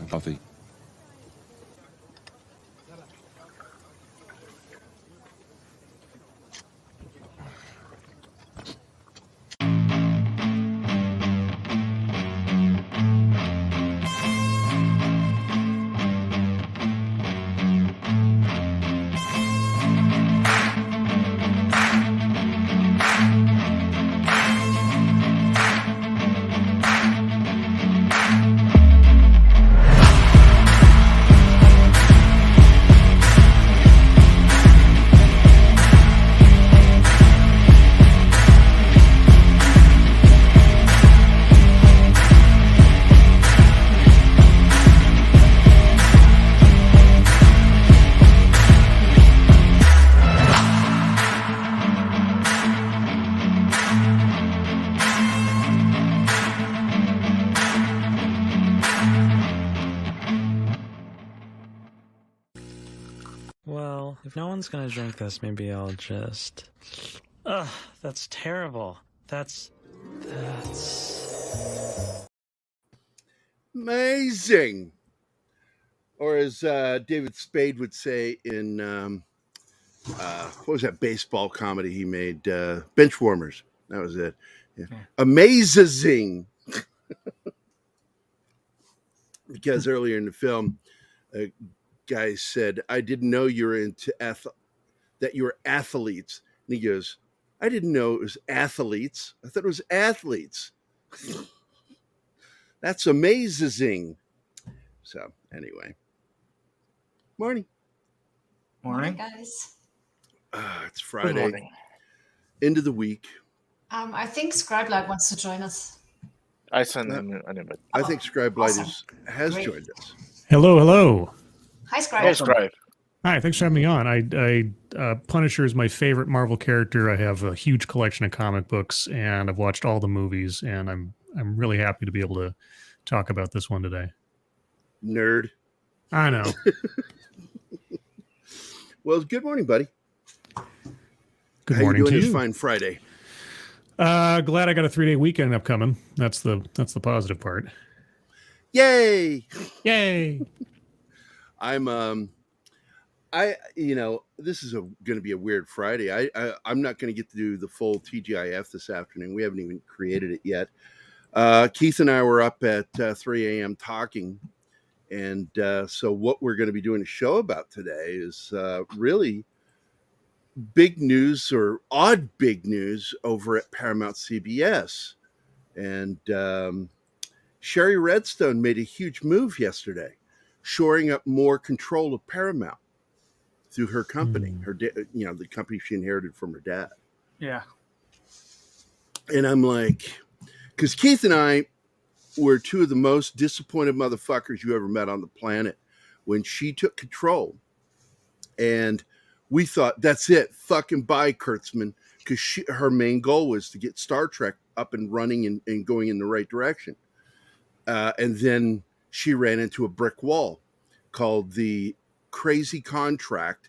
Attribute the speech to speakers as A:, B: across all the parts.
A: healthy.
B: Well, if no one's gonna drink this, maybe I'll just... Ugh, that's terrible. That's...
C: Amazing. Or as David Spade would say in, what was that baseball comedy he made? Benchwarmers. That was it. Yeah. Amazing. Because earlier in the film, a guy said, I didn't know you were that you were athletes. And he goes, I didn't know it was athletes. I thought it was athletes. That's amazing. So anyway. Morning.
D: Morning, guys.
C: It's Friday. End of the week.
D: I think Scribelight wants to join us.
E: I sent him an invite.
C: I think Scribelight
D: awesome.
C: has
D: Great.
C: joined us.
F: Hello.
D: Hi, Scribe.
E: Hey, Scribe.
F: Hi, thanks for having me on. Punisher is my favorite Marvel character. I have a huge collection of comic books, and I've watched all the movies, and I'm really happy to be able to talk about this one today.
C: Nerd.
F: I know.
C: Well, good morning, buddy.
F: Good
C: How
F: morning
C: you doing
F: to
C: this
F: you.
C: fine Friday?
F: Glad I got a 3-day weekend upcoming. That's the positive part.
C: Yay!
F: I'm
C: this is going to be a weird Friday. I'm not going to get to do the full TGIF this afternoon. We haven't even created it yet. Keith and I were up at 3 a.m. talking. And so what we're going to be doing a show about today is really big news or odd big news over at Paramount CBS. And Sherry Redstone made a huge move yesterday, shoring up more control of Paramount through her company, the company she inherited from her dad.
G: Yeah.
C: And I'm like, because Keith and I were two of the most disappointed motherfuckers you ever met on the planet when she took control. And we thought, that's it, fucking bye, Kurtzman, because her main goal was to get Star Trek up and running and going in the right direction. And then she ran into a brick wall called the crazy contract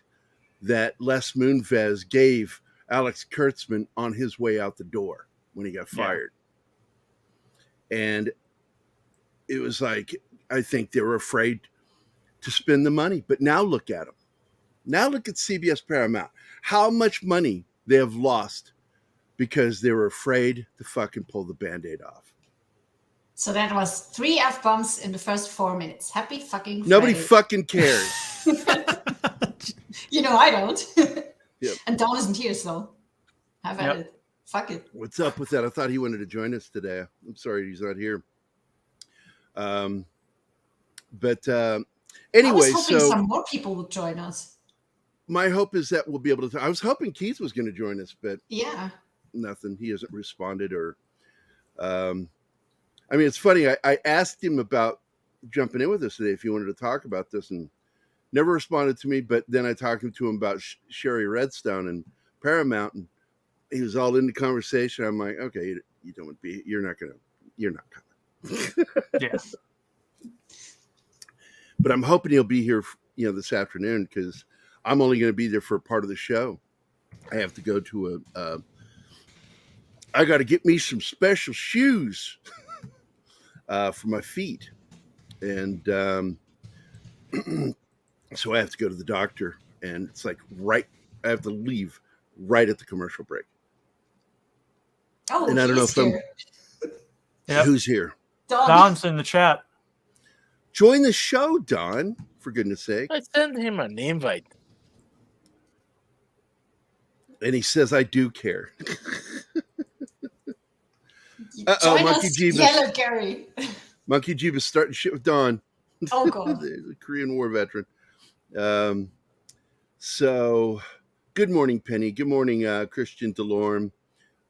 C: that Les Moonves gave Alex Kurtzman on his way out the door when he got fired. And it was like, I think they were afraid to spend the money. But now look at them. Now look at CBS Paramount. How much money they have lost because they were afraid to fucking pull the Band-Aid off.
D: So that was 3 F-bombs in the first 4 minutes. Happy fucking Friday.
C: Nobody fucking cares.
D: I don't.
C: Yep.
D: And Don isn't here, so have at it. Fuck it.
C: What's up with that? I thought he wanted to join us today. I'm sorry he's not here. Anyway,
D: I was hoping some more people would join us.
C: My hope is that we'll be able to. I was hoping Keith was going to join us, but nothing. He hasn't responded or. It's funny. I asked him about jumping in with us today if he wanted to talk about this, and never responded to me. But then I talked to him about Sherry Redstone and Paramount, and he was all in the conversation. I'm like, okay, you don't want to be. You're not coming.
G: Yeah.
C: But I'm hoping he'll be here, this afternoon because I'm only going to be there for a part of the show. I have to go to I got to get me some special shoes for my feet. And so I have to go to the doctor, and it's like I have to leave right at the commercial break.
D: Oh,
C: And I don't know if
D: here.
A: Yep.
C: Who's here?
A: Don's in the chat.
C: Join the show, Don, for goodness sake.
E: I sent him an invite.
C: And he says, I do care.
D: Join
C: Monkey
D: us,
C: Jeebus.
D: Yellow Gerry.
C: Monkey Jeebus starting shit with Don.
D: Oh, God.
C: The Korean War veteran. So, good morning, Penny. Good morning, Christian Delorme.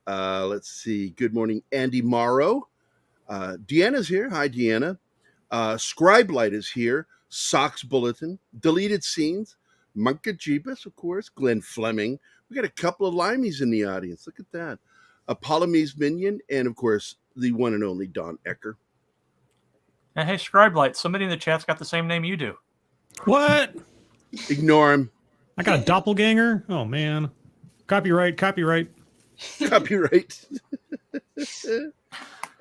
C: Let's see. Good morning, Andy Morrow. Deanna's here. Hi, Deanna. Scribe Light is here. Socks Bulletin. Deleted Scenes. Monkey Jeebus, of course. Glenn Fleming. We got a couple of limeys in the audience. Look at that. Polymies Minion. And, of course, the one and only Don Ecker.
A: And hey, Scribe Light, somebody in the chat's got the same name you do.
F: What?
C: Ignore him.
F: I got a doppelganger? Oh, man. Copyright.
C: Copyright.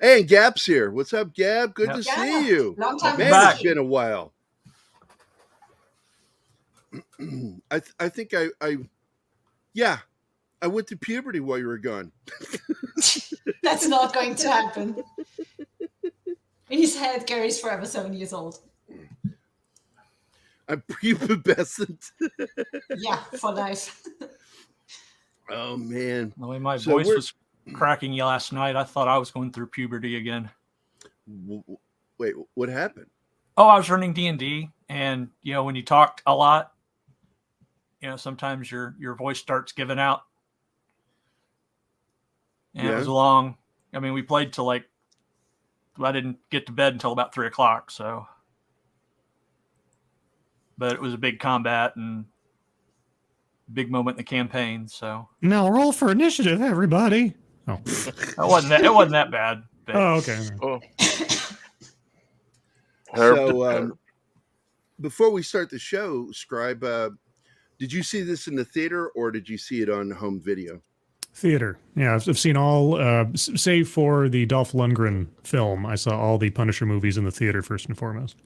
C: Hey, and Gab's here. What's up, Gab? Good to see you.
D: Long time
C: Man,
A: back.
C: it's been a while. I think I went to puberty while you were gone.
D: That's not going to happen. In his head, Gary's forever 7 years old.
C: I'm prepubescent.
D: Yeah, for life.
C: Oh, man.
A: The way my
C: So
A: voice was cracking last night, I thought I was going through puberty again.
C: Wait, what happened?
A: Oh, I was running D&D, and when you talk a lot, sometimes your voice starts giving out. And It was long. I mean, we played till I didn't get to bed until about 3:00. So, but it was a big combat and big moment in the campaign. So
F: Now roll for initiative, everybody. Oh,
A: it wasn't that bad. But
F: oh okay.
E: Oh.
C: So, before we start the show, Scribe, did you see this in the theater or did you see it on home video?
F: Theater. Yeah, I've seen all, save for the Dolph Lundgren film. I saw all the Punisher movies in the theater first and foremost.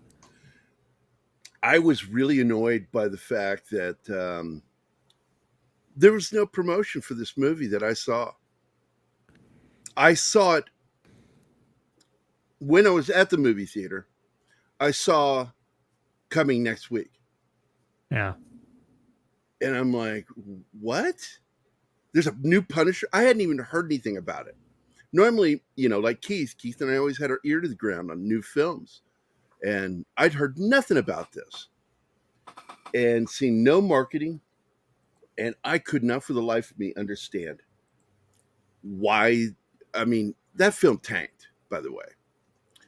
C: I was really annoyed by the fact that there was no promotion for this movie that I saw. I saw it when I was at the movie theater. I saw coming next week.
F: Yeah.
C: And I'm like, what? There's a new Punisher? I hadn't even heard anything about it. Normally, like Keith and I always had our ear to the ground on new films. And I'd heard nothing about this. And seen no marketing. And I could not for the life of me understand why. I mean, that film tanked, by the way.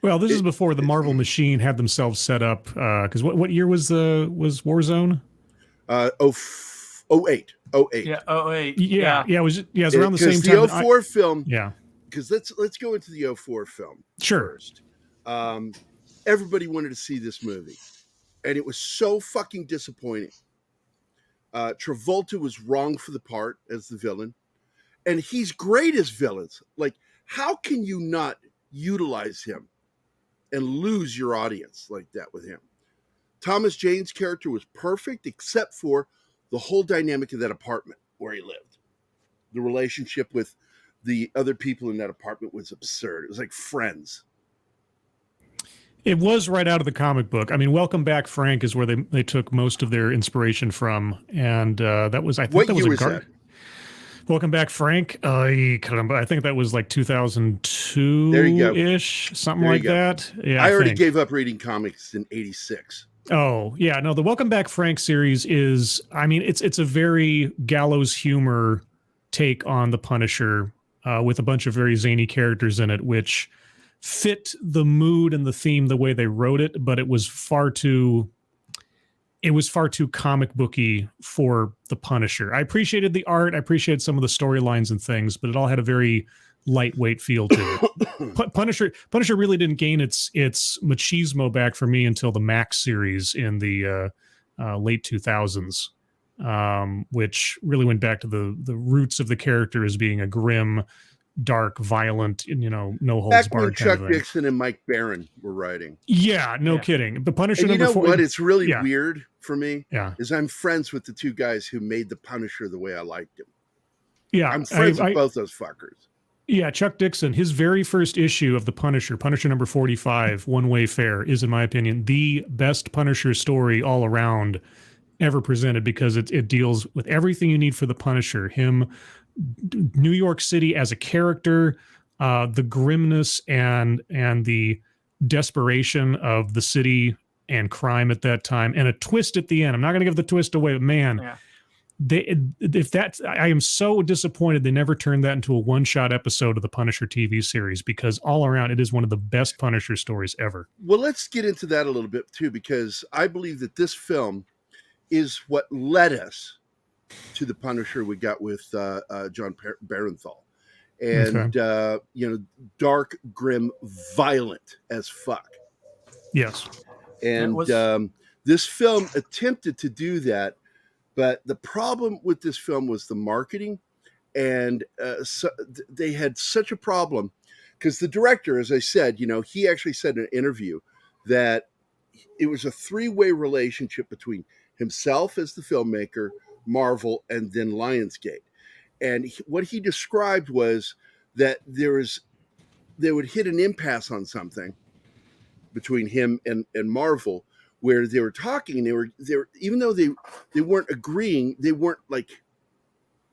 F: Well, this is before the Marvel machine had themselves set up. Because what year was Warzone?
C: 08.
A: Yeah, 08.
F: Yeah, it was around the same time.
C: The 04 film.
F: Yeah.
C: Because let's go into the 04 film
F: first.
C: Everybody wanted to see this movie, and it was so fucking disappointing. Travolta was wrong for the part as the villain, and he's great as villains. Like, how can you not utilize him and lose your audience like that with him? Thomas Jane's character was perfect, except for the whole dynamic of that apartment where he lived. The relationship with the other people in that apartment was absurd. It was like Friends.
F: It was right out of the comic book. I mean, Welcome Back, Frank is where they took most of their inspiration from. And that was, I think that was
C: year was that?
F: Welcome Back, Frank. I think that was like 2002-ish, something like that. Yeah,
C: I already gave up reading comics in 86.
F: Oh, yeah. No, the Welcome Back, Frank series is, I mean, it's a very gallows humor take on the Punisher with a bunch of very zany characters in it, which fit the mood and the theme the way they wrote it, but it was far too comic booky for the Punisher. I appreciated the art, I appreciated some of the storylines and things, but it all had a very lightweight feel to it. Punisher really didn't gain its machismo back for me until the Max series in the late 2000s, which really went back to the roots of the character as being a grim, dark, violent, no holds
C: Back when
F: barred kind of
C: Chuck
F: thing.
C: Dixon and Mike Barron were writing.
F: Yeah, no
A: Yeah.
F: kidding. The Punisher
C: And you
F: number
C: know
F: 4.
C: what? It's really
F: Yeah.
C: weird for me.
F: Yeah.
C: Is I'm friends with the two guys who made the Punisher the way I liked him.
F: Yeah.
C: I'm friends with both those fuckers.
F: Yeah, Chuck Dixon, his very first issue of the Punisher number 45, One Way Fair, is, in my opinion, the best Punisher story all around ever presented, because it deals with everything you need for the Punisher. Him, New York City as a character, the grimness and the desperation of the city and crime at that time, and a twist at the end. I'm not going to give the twist away, but man,
A: Yeah.
F: I am so disappointed they never turned that into a one-shot episode of the Punisher TV series, because all around it is one of the best Punisher stories ever.
C: Well, let's get into that a little bit too, because I believe that this film is what led us to the Punisher we got with John Barenthal. And, dark, grim, violent as fuck.
F: Yes.
C: And this film attempted to do that, but the problem with this film was the marketing. And they had such a problem because the director, as I said, he actually said in an interview that it was a three-way relationship between himself as the filmmaker, Marvel, and then Lionsgate. And what he described was that they would hit an impasse on something between him and Marvel, where they were talking, they were even though they weren't agreeing, they weren't like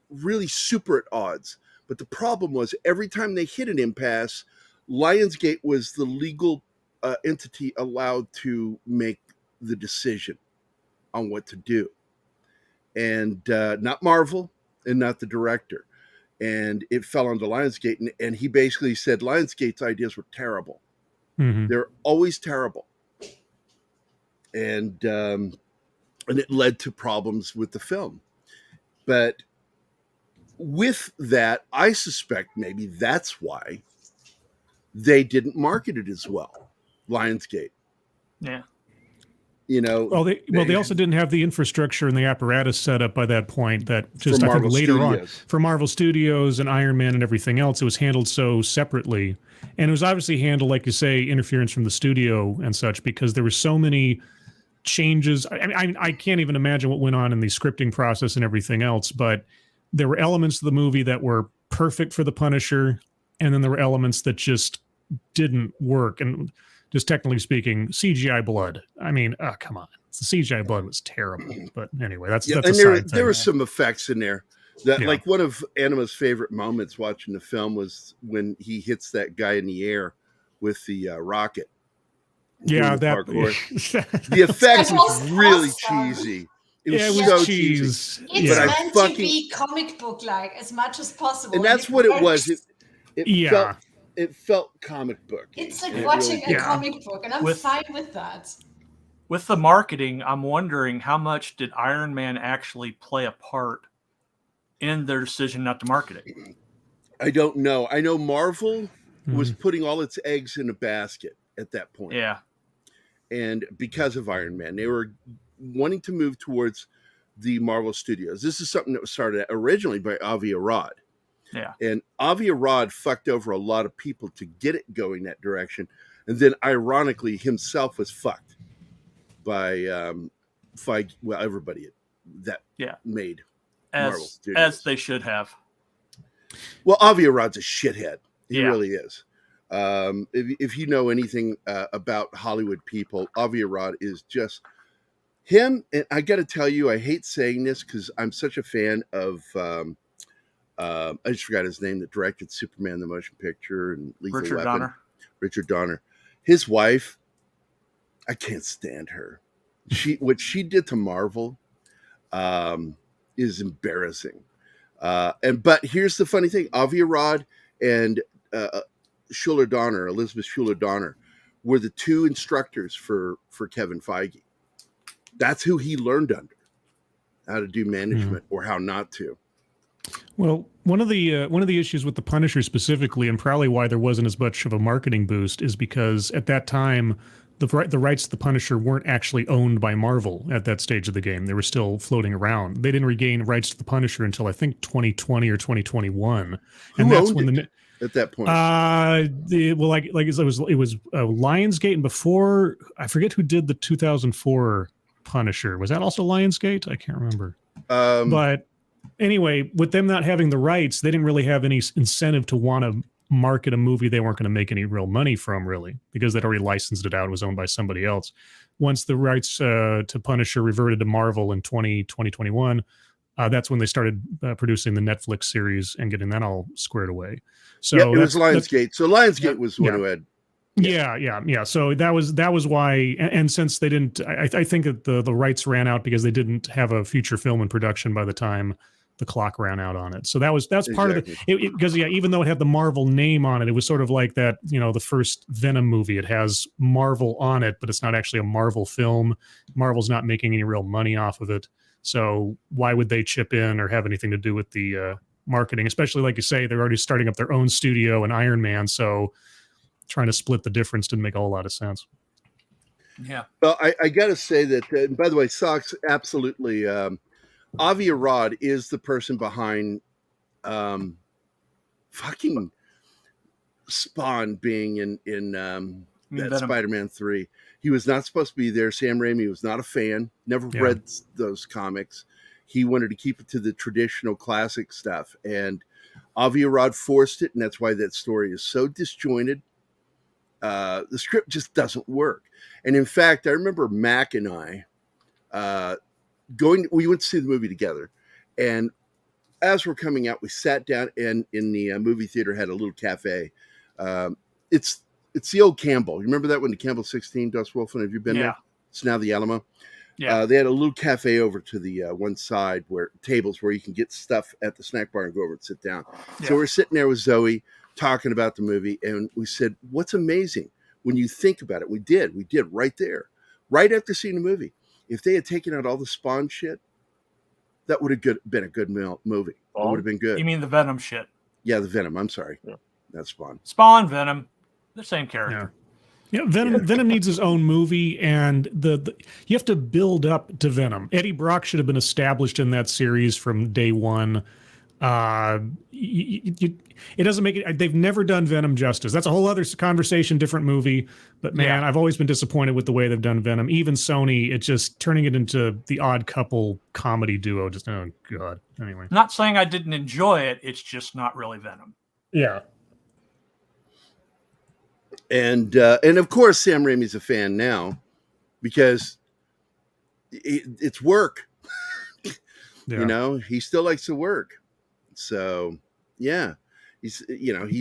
C: really super at odds. But the problem was every time they hit an impasse, Lionsgate was the legal entity allowed to make the decision on what to do, and not Marvel and not the director. And it fell onto Lionsgate, and he basically said Lionsgate's ideas were terrible.
F: Mm-hmm.
C: They're always terrible, and it led to problems with the film. But with that, I suspect maybe that's why they didn't market it as well, Lionsgate.
A: Yeah.
F: They also didn't have the infrastructure and the apparatus set up by that point that just, I think, later on for Marvel Studios and Iron Man and everything else, it was handled so separately. And it was obviously handled, like you say, interference from the studio and such, because there were so many changes. I can't even imagine what went on in the scripting process and everything else, but there were elements of the movie that were perfect for the Punisher, and then there were elements that just didn't work. And just technically speaking, CGI blood. I mean, come on. The CGI blood was terrible. But anyway, that's
C: and
F: a side thing.
C: There were some effects in there that,
F: Yeah.
C: like, one of Anima's favorite moments watching the film was when he hits that guy in the air with the rocket.
F: Yeah,
C: doing
F: that
C: parkour. The effects was
D: was
C: really
D: awesome.
C: cheesy.
F: it was
C: so
F: cheese.
D: It's
C: But I
D: meant
C: fucking-
D: to be comic book like as much as possible.
C: And that's what it was.
D: works.
C: It felt comic book.
D: It's like
C: It
D: watching
C: really
D: a
C: did.
D: comic book, and I'm
A: With-
D: fine with that.
A: With the marketing, I'm wondering how much did Iron Man actually play a part in their decision not to market it?
C: I don't know. I know Marvel was
F: Mhm.
C: putting all its eggs in a basket at that point.
A: Yeah.
C: And because of Iron Man, they were wanting to move towards the Marvel Studios. This is something that was started originally by Avi Arad.
A: Yeah.
C: And Avi Arad fucked over a lot of people to get it going that direction. And then, ironically, himself was fucked by Feige, everybody that made Marvel Studios.
A: As they should have.
C: Well, Avi Arad's a shithead. He
A: Yeah.
C: really is. If you know anything about Hollywood people, Avi Arad is just him. And I got to tell you, I hate saying this because I'm such a fan of. I just forgot his name. That directed Superman the motion picture and Lethal
A: Richard
C: Weapon.
A: Donner.
C: Richard Donner. His wife, I can't stand her. What she did to Marvel is embarrassing. But here's the funny thing: Avi Arad and Elizabeth Schuller Donner, were the two instructors for Kevin Feige. That's who he learned under, how to do management or how not to.
F: Well, one of the issues with the Punisher specifically, and probably why there wasn't as much of a marketing boost, is because at that time, the rights to the Punisher weren't actually owned by Marvel at that stage of the game. They were still floating around. They didn't regain rights to the Punisher until I think 2020 or 2021, and
C: Who
F: that's
C: owned
F: when
C: it? at that point?
F: It was Lionsgate, and before I forget who did the 2004 Punisher. Was that also Lionsgate? I can't remember. But anyway, with them not having the rights, they didn't really have any incentive to want to market a movie they weren't going to make any real money from, really, because they'd already licensed it out. It was owned by somebody else. Once the rights to Punisher reverted to Marvel in 2021, that's when they started producing the Netflix series and getting that all squared away. So
C: it was Lionsgate. So Lionsgate was the one who had.
F: Yeah. So that was why, and since they didn't, I think that the rights ran out because they didn't have a feature film in production by the time the clock ran out on it. So that's part of it, because even though it had the Marvel name on it, it was sort of like that, the first Venom movie. It has Marvel on it, but it's not actually a Marvel film. Marvel's not making any real money off of it. So why would they chip in or have anything to do with the marketing? Especially, like you say, they're already starting up their own studio and Iron Man. So trying to split the difference didn't make a whole lot of sense.
A: Yeah.
C: Well, I got to say that, and by the way, Socks, absolutely. Avi Arad is the person behind fucking Spawn being in that Spider-Man 3. He was not supposed to be there. Sam Raimi was not a fan, never read those comics. He wanted to keep it to the traditional classic stuff. And Avi Arad forced it, and that's why that story is so disjointed. The script just doesn't work. And in fact, I remember Mac and I we went to see the movie together. And as we're coming out, we sat down and in the movie theater had a little cafe. It's the old Campbell. You remember that one, the Campbell 16, Dust Wolfen? Have you been there? It's now the Alamo.
A: Yeah.
C: They had a little cafe over to the one side where tables where you can get stuff at the snack bar and go over and sit down. Yeah. So we're sitting there with Zoe talking about the movie, and we said, what's amazing when you think about it? We did right there, right after seeing the movie. If they had taken out all the Spawn shit, that would have been a good movie. It would have been good.
A: You mean the Venom shit?
C: Yeah, the Venom. I'm sorry. Yeah. That's Spawn.
A: Spawn, Venom, the same character.
F: Yeah, Venom needs his own movie, and you have to build up to Venom. Eddie Brock should have been established in that series from day one. It doesn't make it. They've never done Venom justice. That's a whole other conversation, different movie. But man, I've always been disappointed with the way they've done Venom. Even Sony, it's just turning it into the odd couple comedy duo. Just oh god. Anyway,
A: not saying I didn't enjoy it. It's just not really Venom.
F: Yeah.
C: And of course, Sam Raimi's a fan now because it's work. He still likes to work. So, yeah, he's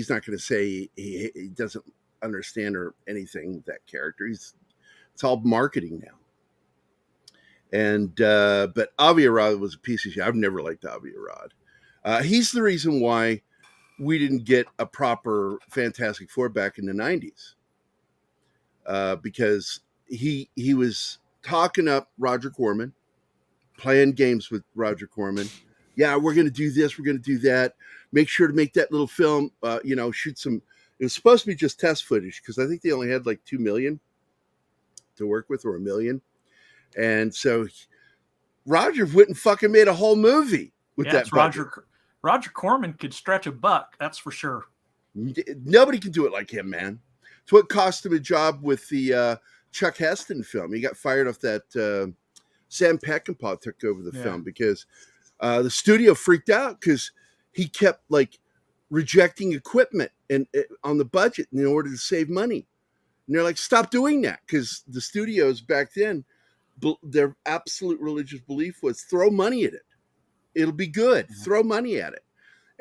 C: not going to say he doesn't understand or anything with that character. It's all marketing now. And but Avi Arad was a piece of shit. I've never liked Avi Arad. He's the reason why we didn't get a proper Fantastic Four back in the 90s. Because he was talking up Roger Corman, playing games with Roger Corman. Yeah, we're going to do this. We're going to do that. Make sure to make that little film, shoot some. It was supposed to be just test footage because I think they only had like 2 million to work with, or 1 million. And so Roger went and fucking made a whole movie with that budget.
A: Roger Corman could stretch a buck, that's for sure.
C: Nobody can do it like him, man. It's what cost him a job with the Chuck Heston film. He got fired off that. Sam Peckinpah took over the film because the studio freaked out because he kept like rejecting equipment and on the budget in order to save money. And they're like, stop doing that, because the studios back then, their absolute religious belief was throw money at it. It'll be good. Mm-hmm. Throw money at it.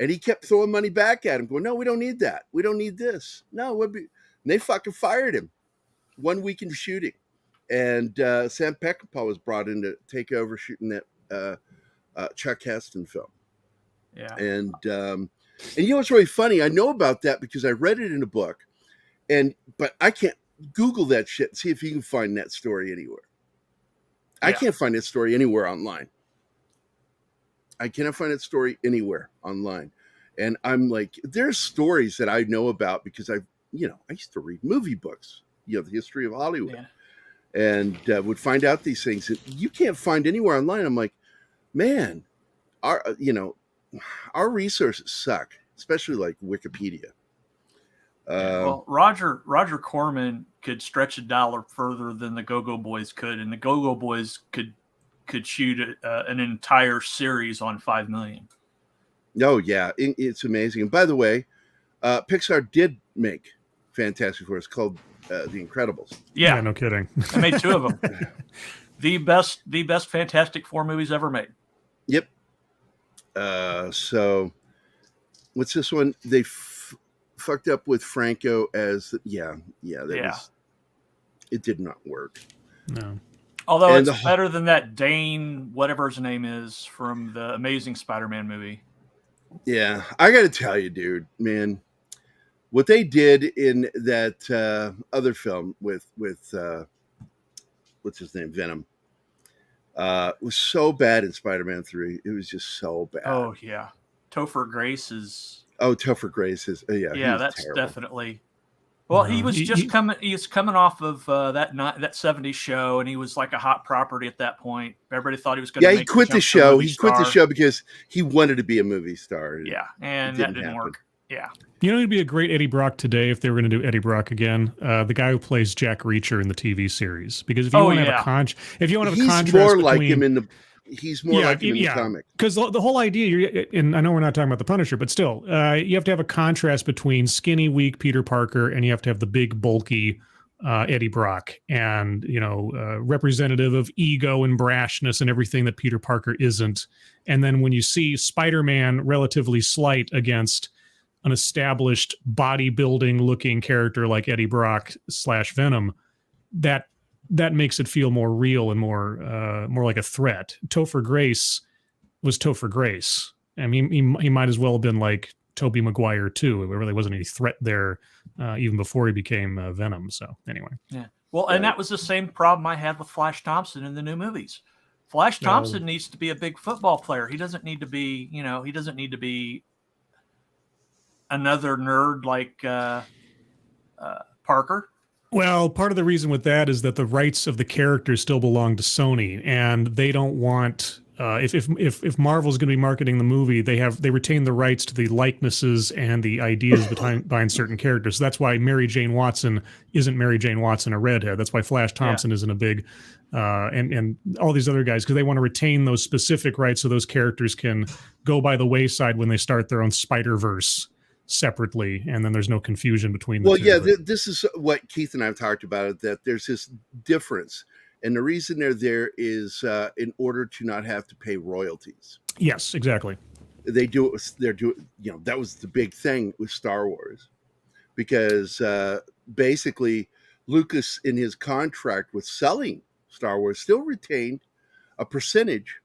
C: And he kept throwing money back at him, going, no, we don't need that. We don't need this. No, it would be. And they fucking fired him 1 week into shooting. And Sam Peckinpah was brought in to take over shooting that Chuck Heston film.
A: Yeah.
C: And what's really funny? I know about that because I read it in a book, but I can't Google that shit and see if you can find that story anywhere. I can't find that story anywhere online. I cannot find that story anywhere online. And I'm like, there's stories that I know about because I used to read movie books, the history of Hollywood, and would find out these things that you can't find anywhere online. I'm like, man, our resources suck, especially like Wikipedia.
A: Well, Roger Corman could stretch a dollar further than the Go-Go Boys could, and the Go-Go Boys could shoot an entire series on $5 million.
C: Oh yeah, it's amazing. And by the way, Pixar did make Fantastic Four. It's called The Incredibles.
A: Yeah,
F: no kidding.
A: I made 2 of them. The best Fantastic Four movies ever made.
C: Yep. So what's this one? They fucked up with Franco as it did not work.
F: No.
A: Although it's better than that Dane, whatever his name is, from the Amazing Spider-Man movie.
C: Yeah, I got to tell you, dude, man, what they did in that other film with what's his name, Venom, was so bad in Spider-Man 3. It was just so bad.
A: Oh yeah, Topher Grace is.
C: Oh, Topher Grace is.
A: Yeah, that's
C: terrible.
A: Definitely. Well, he was just coming. He was coming off of that 70s show, and he was like a hot property at that point. Everybody thought he was going to.
C: Yeah, he quit the show. He quit the show because he wanted to be a movie star.
A: Yeah, and that didn't work. Yeah.
F: You know, it'd be a great Eddie Brock today if they were going to do Eddie Brock again. The guy who plays Jack Reacher in the TV series, because if you want to have a contrast
C: he's more like him in the. He's more like him in the comic.
F: Because the whole idea, and I know we're not talking about the Punisher, but still, you have to have a contrast between skinny, weak Peter Parker, and you have to have the big, bulky Eddie Brock, and representative of ego and brashness and everything that Peter Parker isn't. And then when you see Spider-Man relatively slight against an established bodybuilding looking character like Eddie Brock / Venom, that makes it feel more real and more like a threat. Topher Grace was Topher Grace. I mean, he might as well have been like Tobey Maguire too. There really wasn't any threat there even before he became Venom. So anyway.
A: Yeah. Well, and that was the same problem I had with Flash Thompson in the new movies. Flash Thompson needs to be a big football player. He doesn't need to be, he doesn't need to be another nerd like Parker.
F: Well, part of the reason with that is that the rights of the characters still belong to Sony, and they don't want if Marvel's going to be marketing the movie, they retain the rights to the likenesses and the ideas behind certain characters. So that's why Mary Jane Watson isn't Mary Jane Watson, a redhead. That's why Flash Thompson isn't a big and all these other guys, because they want to retain those specific rights so those characters can go by the wayside when they start their own Spider-Verse separately, and then there's no confusion between the two.
C: This is what Keith and I have talked about, that there's this difference, and the reason they're there is in order to not have to pay royalties.
F: Yes, exactly.
C: They do it. They're doing. That was the big thing with Star Wars, because basically Lucas, in his contract with selling Star Wars, still retained a percentage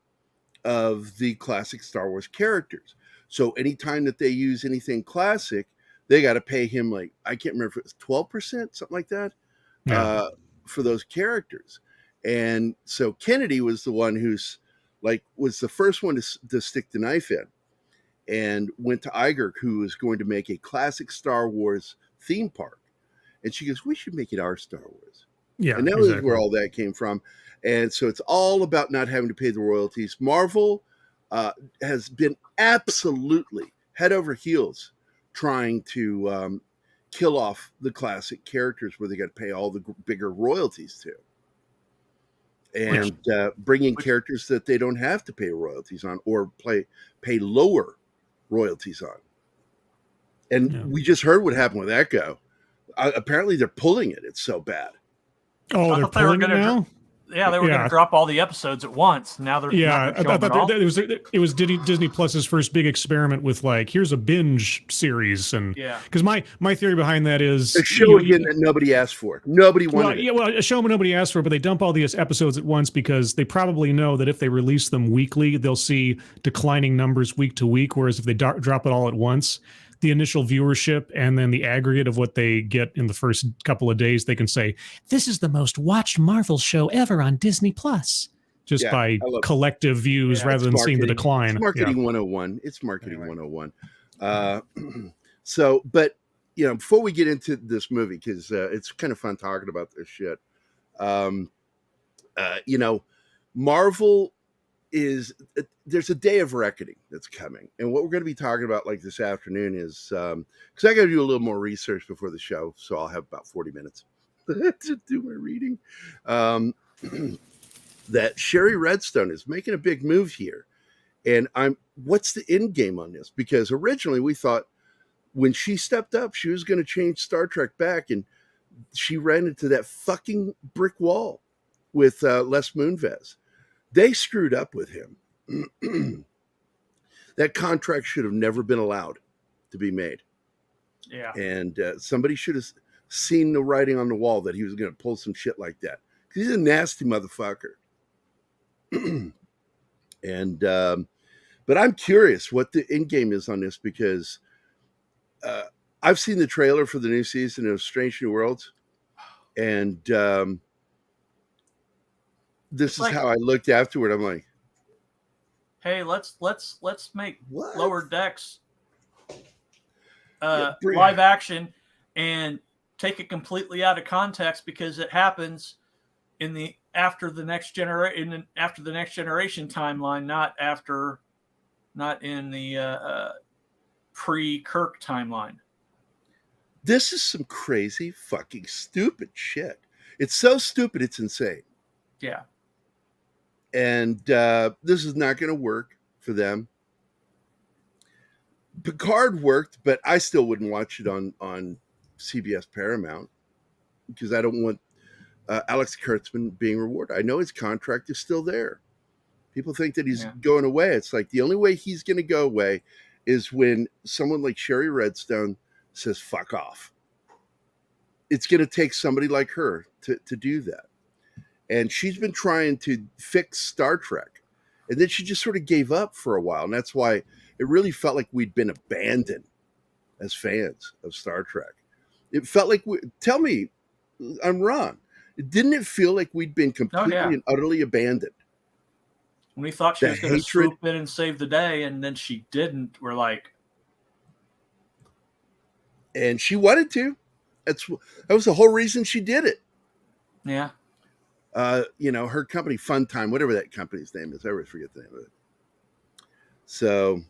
C: of the classic Star Wars characters. So anytime that they use anything classic, they got to pay him, like, I can't remember if it was 12%, something like that, for those characters. And so Kennedy was the one was the first one to stick the knife in, and went to Iger, who was going to make a classic Star Wars theme park. And she goes, we should make it our Star Wars.
F: Yeah,
C: and that was where all that came from. And so it's all about not having to pay the royalties. Marvel has been absolutely head over heels trying to kill off the classic characters where they got to pay all the bigger royalties to, and bringing characters that they don't have to pay royalties on, or pay lower royalties on. And we just heard what happened with Echo. Apparently they're pulling it. It's so bad.
F: Oh, they're pulling it now?
A: Yeah, they were going to drop all the episodes at once. Now they're
F: I thought it was Disney Plus's first big experiment with, like, here's a binge series, and because my theory behind that is
C: a show again that nobody asked for. Nobody wanted.
F: A show nobody asked for, but they dump all these episodes at once because they probably know that if they release them weekly, they'll see declining numbers week to week. Whereas if they drop it all at once, the initial viewership and then the aggregate of what they get in the first couple of days, they can say, this is the most watched Marvel show ever on Disney Plus, just by collective views rather than seeing the decline.
C: It's marketing 101. It's marketing 101. So, but, before we get into this movie, because it's kind of fun talking about this shit, Marvel is there's a day of reckoning that's coming, and what we're going to be talking about like this afternoon is because I got to do a little more research before the show, so I'll have about 40 minutes to do my reading. That Sherry Redstone is making a big move here, and what's the end game on this? Because originally we thought when she stepped up, she was going to change Star Trek back, and she ran into that fucking brick wall with Les Moonves. They screwed up with him. That contract should have never been allowed to be made.
A: Yeah.
C: And somebody should have seen the writing on the wall that he was going to pull some shit like that. Because he's a nasty motherfucker. And but I'm curious what the end game is on this, because I've seen the trailer for the new season of Strange New Worlds, and this is how I looked afterward. I'm like,
A: hey, let's make
C: what?
A: Lower Decks live action and take it completely out of context, because it happens in the after the next generation timeline, not in the pre-Kirk timeline.
C: This is some crazy fucking stupid shit. It's so stupid, it's insane.
A: Yeah.
C: And this is not going to work for them. Picard worked, but I still wouldn't watch it on CBS Paramount, because I don't want Alex Kurtzman being rewarded. I know his contract is still there. People think that he's going away. It's like the only way he's going to go away is when someone like Sherry Redstone says, fuck off. It's going to take somebody like her to do that. And she's been trying to fix Star Trek. And then she just sort of gave up for a while. And that's why it really felt like we'd been abandoned as fans of Star Trek. It felt like, tell me I'm wrong. Didn't it feel like we'd been completely and utterly abandoned?
A: When we thought she was going to swoop in and save the day, and then she didn't, we're like...
C: And she wanted to. That was the whole reason she did it.
A: Yeah.
C: Her company, Funtime, whatever that company's name is, I always forget the name of it. So,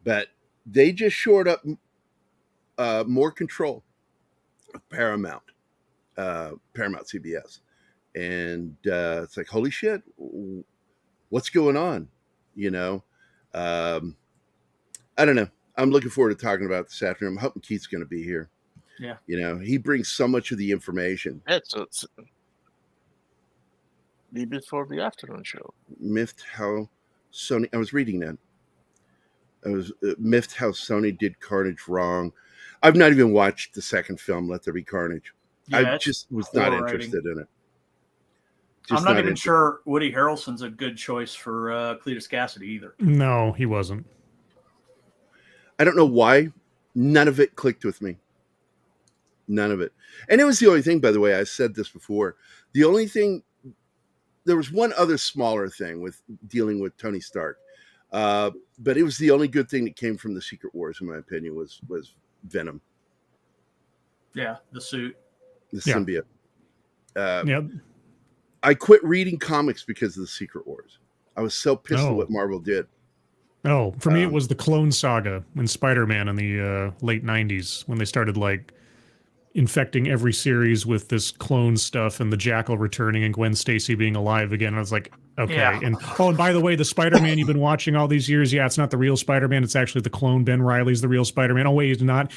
C: but they just shored up more control of Paramount CBS. And it's like, holy shit, what's going on? I don't know. I'm looking forward to talking about it this afternoon. I'm hoping Keith's going to be here.
A: Yeah.
C: He brings so much of the information.
E: Yeah, so it's before the afternoon show.
C: Miffed how Sony, I was reading that. I was miffed how Sony did Carnage wrong. I've not even watched the second film, Let There Be Carnage.
A: Yeah,
C: I just was not interested in it.
A: I'm not even sure Woody Harrelson's a good choice for Cletus Cassidy either.
F: No, he wasn't.
C: I don't know why. None of it clicked with me. None of it. And it was the only thing, by the way, I said this before. The only thing, there was one other smaller thing with dealing with Tony Stark. But it was the only good thing that came from the Secret Wars, in my opinion, was Venom.
A: Yeah, the suit.
C: The symbiote.
F: Yep.
C: I quit reading comics because of the Secret Wars. I was so pissed at what Marvel did.
F: Oh, for me, it was the Clone Saga in Spider-Man in the late 90s when they started, infecting every series with this clone stuff and the Jackal returning and Gwen Stacy being alive again. I was like, okay. Yeah. And by the way, the Spider-Man you've been watching all these years, it's not the real Spider-Man. It's actually the clone Ben Reilly's the real Spider-Man. Oh, wait, he's not.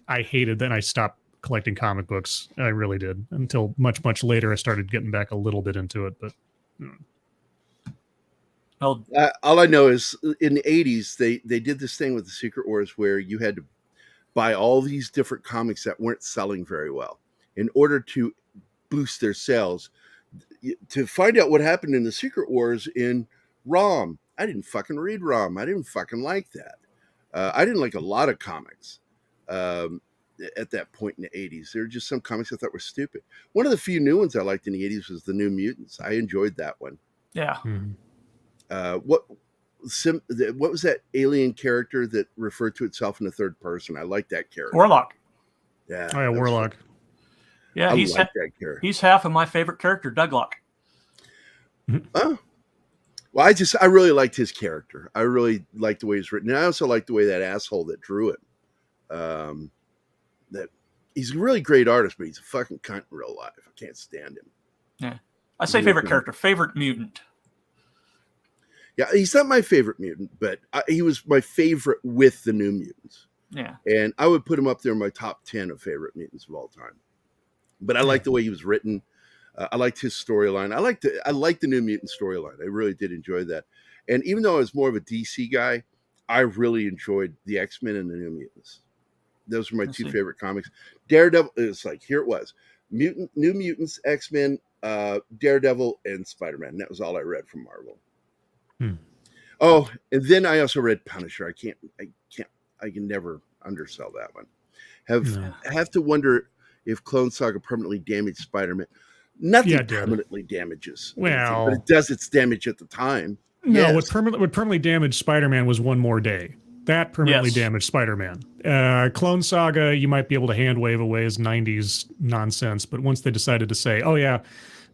F: I hated that. I stopped collecting comic books. I really did. Until much, much later, I started getting back a little bit into it. But
C: all I know is in the 80s, they did this thing with the Secret Wars where you had to buy all these different comics that weren't selling very well in order to boost their sales. To find out what happened in the Secret Wars in ROM, I didn't fucking read ROM. I didn't fucking like that. I didn't like a lot of comics at that point in the 80s. There were just some comics I thought were stupid. One of the few new ones I liked in the 80s was the New Mutants. I enjoyed that one.
A: Yeah.
C: What was that alien character that referred to itself in the third person? I like that character.
A: Warlock.
C: Yeah.
F: Oh, yeah, Warlock.
A: Yeah, he's half of my favorite character, Douglock.
C: Oh. Well, I really liked his character. I really liked the way he's written. And I also like the way that asshole that drew it. That he's a really great artist, but he's a fucking cunt in real life. I can't stand him.
A: Yeah. I say favorite character, favorite mutant.
C: Yeah, he's not my favorite mutant, but he was my favorite with the New Mutants.
A: Yeah.
C: And I would put him up there in my top 10 of favorite mutants of all time. But I like the way he was written. I liked his storyline. I liked the New Mutant storyline. I really did enjoy that. And even though I was more of a DC guy, I really enjoyed the X-Men and the New Mutants. Those were my two favorite comics. Daredevil, it's like, here it was. New Mutants, X-Men, Daredevil, and Spider-Man. That was all I read from Marvel. Oh, and then I also read Punisher. I can never undersell that one. Have to wonder if Clone Saga permanently damaged Spider-Man. Nothing permanently damages.
F: Well,
C: but it does its damage at the time.
F: No,
C: Yes.
F: what permanently damaged Spider-Man was One More Day. That permanently damaged Spider-Man. Clone Saga, you might be able to hand wave away as 90s nonsense, but once they decided to say, oh yeah,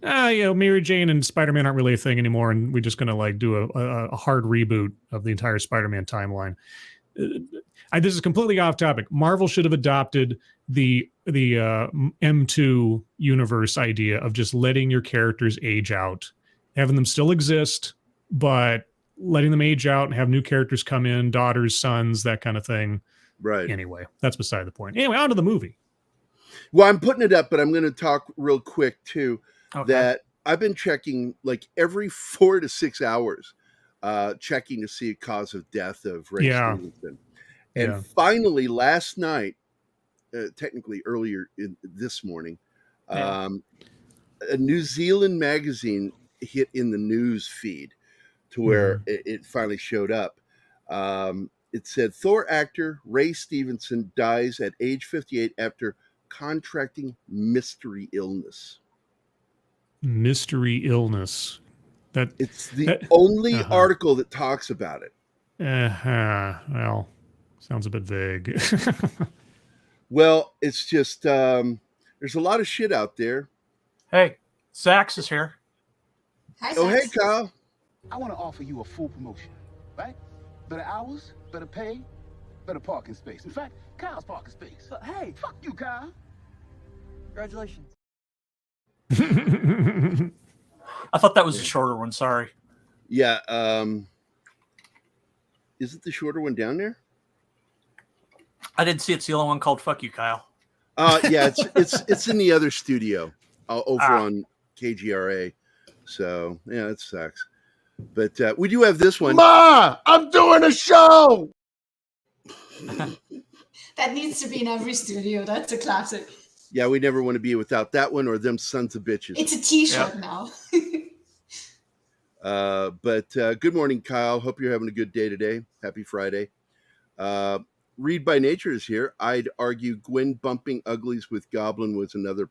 F: Mary Jane and Spider-Man aren't really a thing anymore, and we're just going to like do a hard reboot of the entire Spider-Man timeline. This is completely off topic. Marvel should have adopted the M2 universe idea of just letting your characters age out, having them still exist, but letting them age out and have new characters come in, daughters, sons, that kind of thing.
C: Right.
F: Anyway, that's beside the point. Anyway, on to the movie.
C: Well, I'm putting it up, but I'm going to talk real quick too.
A: Okay.
C: That I've been checking like every 4 to 6 hours, checking to see a cause of death of Ray Stevenson. And finally, last night, technically earlier this morning, a New Zealand magazine hit in the news feed to where it finally showed up. It said Thor actor Ray Stevenson dies at age 58 after contracting mystery illness.
F: Mystery illness.
C: It's the only article that talks about it.
F: Well, sounds a bit vague.
C: Well, it's just there's a lot of shit out there.
A: Hey, Sax is here.
D: Hi,
C: Oh, hey,
D: Sax.
C: Kyle.
G: I want to offer you a full promotion, right? Better hours, better pay, better parking space. In fact, Kyle's parking space. Hey, fuck you, Kyle.
H: Congratulations.
A: I thought that was a shorter one. Sorry.
C: Yeah. Is it the shorter one down there?
A: I didn't see it's the only one called "Fuck You, Kyle."
C: Yeah, it's in the other studio over on KGRA. So yeah, it sucks. But we do have this one.
I: Ma, I'm doing a show.
D: That needs to be in every studio. That's a classic.
C: Yeah, we never want to be without that one or them sons of bitches.
D: It's a t-shirt now.
C: But good morning, Kyle. Hope you're having a good day today. Happy Friday. Read by Nature is here. I'd argue Gwen bumping uglies with Goblin was another.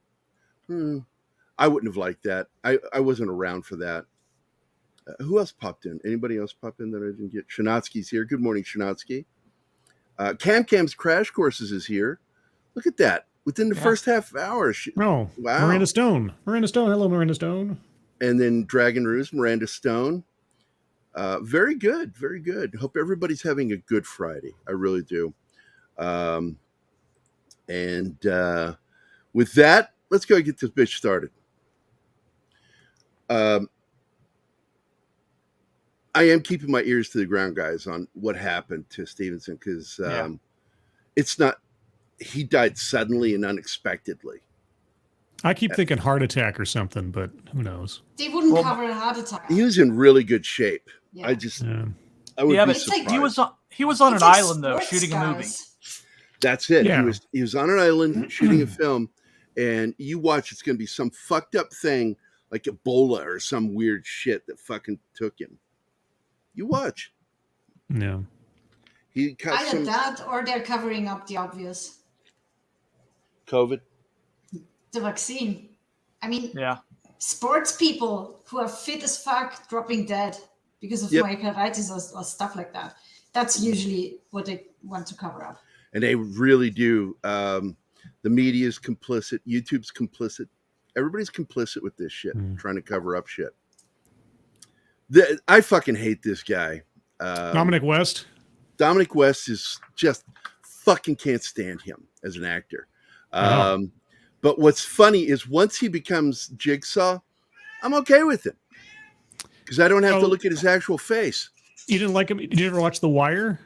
C: I wouldn't have liked that. I wasn't around for that. Who else popped in? Anybody else pop in that I didn't get? Shanatsky's here. Good morning, Shanatsky. Cam's Crash Courses is here. Look at that. Within the first half hour.
F: Wow. Miranda Stone. Hello, Miranda Stone.
C: And then Dragon Ruse, Miranda Stone. Very good. Very good. Hope everybody's having a good Friday. I really do. And with that, let's go get this bitch started. I am keeping my ears to the ground, guys, on what happened to Stevenson because it's not. He died suddenly and unexpectedly.
F: I keep thinking heart attack or something, but who knows?
D: They wouldn't cover a heart attack.
C: He was in really good shape.
D: Yeah.
C: I would be
A: but
C: surprised.
A: he was on
D: It's
A: an
D: like
A: island though,
D: sports
A: shooting a movie.
D: stars.
C: That's it.
F: Yeah.
C: He was on an island shooting a film, and you watch. It's going to be some fucked up thing like Ebola or some weird shit that fucking took him. You watch.
F: Yeah.
C: He cut
D: Either
C: some
D: that or they're covering up the obvious.
C: COVID.
D: The vaccine. I mean,
A: Yeah.
D: sports people who are fit as fuck dropping dead because of myocarditis or stuff like that. That's usually what they want to cover up.
C: And they really do. The media's complicit. YouTube's complicit. Everybody's complicit with this shit, trying to cover up shit. I fucking hate this guy.
F: Dominic West.
C: Dominic West is just fucking can't stand him as an actor. But what's funny is once he becomes Jigsaw, I'm okay with him because I don't have to look at his actual face.
F: You didn't like him? Did you ever watch The Wire?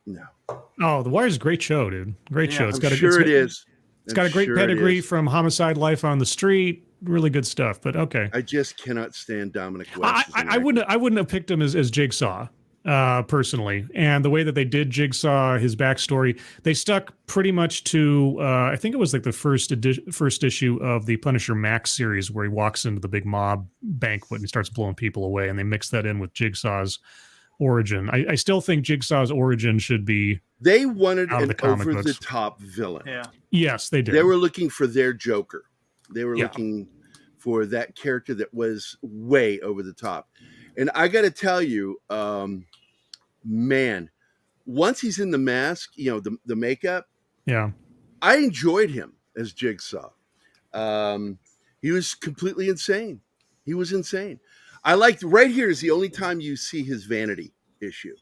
C: No.
F: Oh, The Wire's a great show, dude. Great show.
C: It's got a
F: great pedigree from Homicide: Life on the Street. Really good stuff. But okay,
C: I just cannot stand Dominic West.
F: I wouldn't have picked him as Jigsaw personally. And the way that they did Jigsaw, his backstory, they stuck pretty much to I think it was like the first issue of the Punisher Max series where he walks into the big mob banquet and starts blowing people away, and they mix that in with Jigsaw's origin. I still think Jigsaw's origin should be.
C: They wanted
F: an
C: over-the-top villain.
A: Yeah.
F: Yes, they did.
C: They were looking for their Joker. They were looking for that character that was way over the top. And I got to tell you, man, once he's in the mask, the makeup, I enjoyed him as Jigsaw. He was completely insane. He was insane. I liked right here is the only time you see his vanity issue.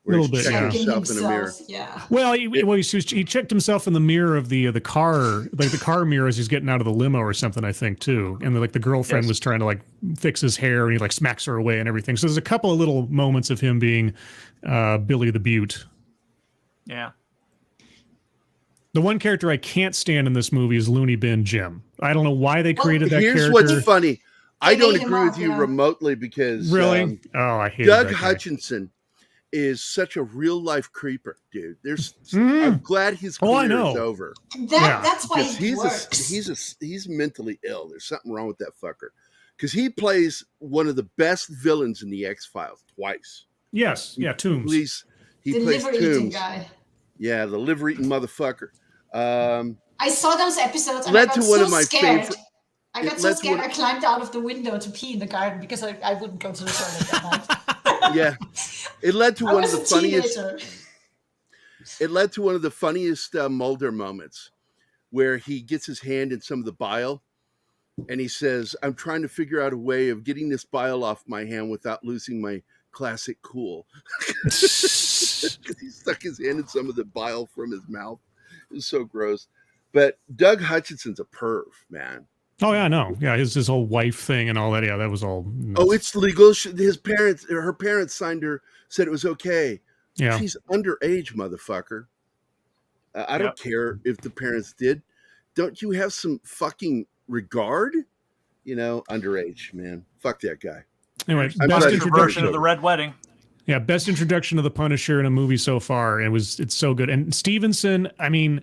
C: Where he's checking himself in the mirror.
D: Yeah.
F: Well, he checked himself in the mirror of the car, like the car mirror as he's getting out of the limo or something, I think, too. And the girlfriend was trying to fix his hair, and he smacks her away and everything. So there's a couple of little moments of him being Billy the Beaut.
A: Yeah.
F: The one character I can't stand in this movie is Looney Bin Jim. I don't know why they created that character.
C: Here's what's funny. I don't agree with you remotely because
F: really, I hate
C: Doug Hutchinson is such a real life creeper, dude. I'm glad his career is over.
D: That's why he works.
C: He's mentally ill. There's something wrong with that fucker because he plays one of the best villains in the X-Files twice.
F: Yes, Toombs.
C: He plays Toombs. Guy. Yeah, the liver-eating motherfucker.
D: I saw those episodes and I got so scared. I got so scared I climbed out of the window to pee in the garden because I wouldn't go to the toilet that night.
C: Yeah, it led to one of the funniest. It led to one of the funniest Mulder moments, where he gets his hand in some of the bile, and he says, "I'm trying to figure out a way of getting this bile off my hand without losing my classic cool." He stuck his hand in some of the bile from his mouth. It was so gross. But Doug Hutchinson's a perv, man.
F: Oh yeah, no, yeah, his whole wife thing and all that. Yeah, that was all.
C: Oh, it's legal. Her parents signed her, said it was okay.
F: Yeah,
C: she's underage, motherfucker. I don't care if the parents did. Don't you have some fucking regard? Underage, man. Fuck that guy.
F: Anyway,
A: best introduction of the Red Wedding.
F: Yeah, best introduction of the Punisher in a movie so far. It's so good. And Stevenson, I mean.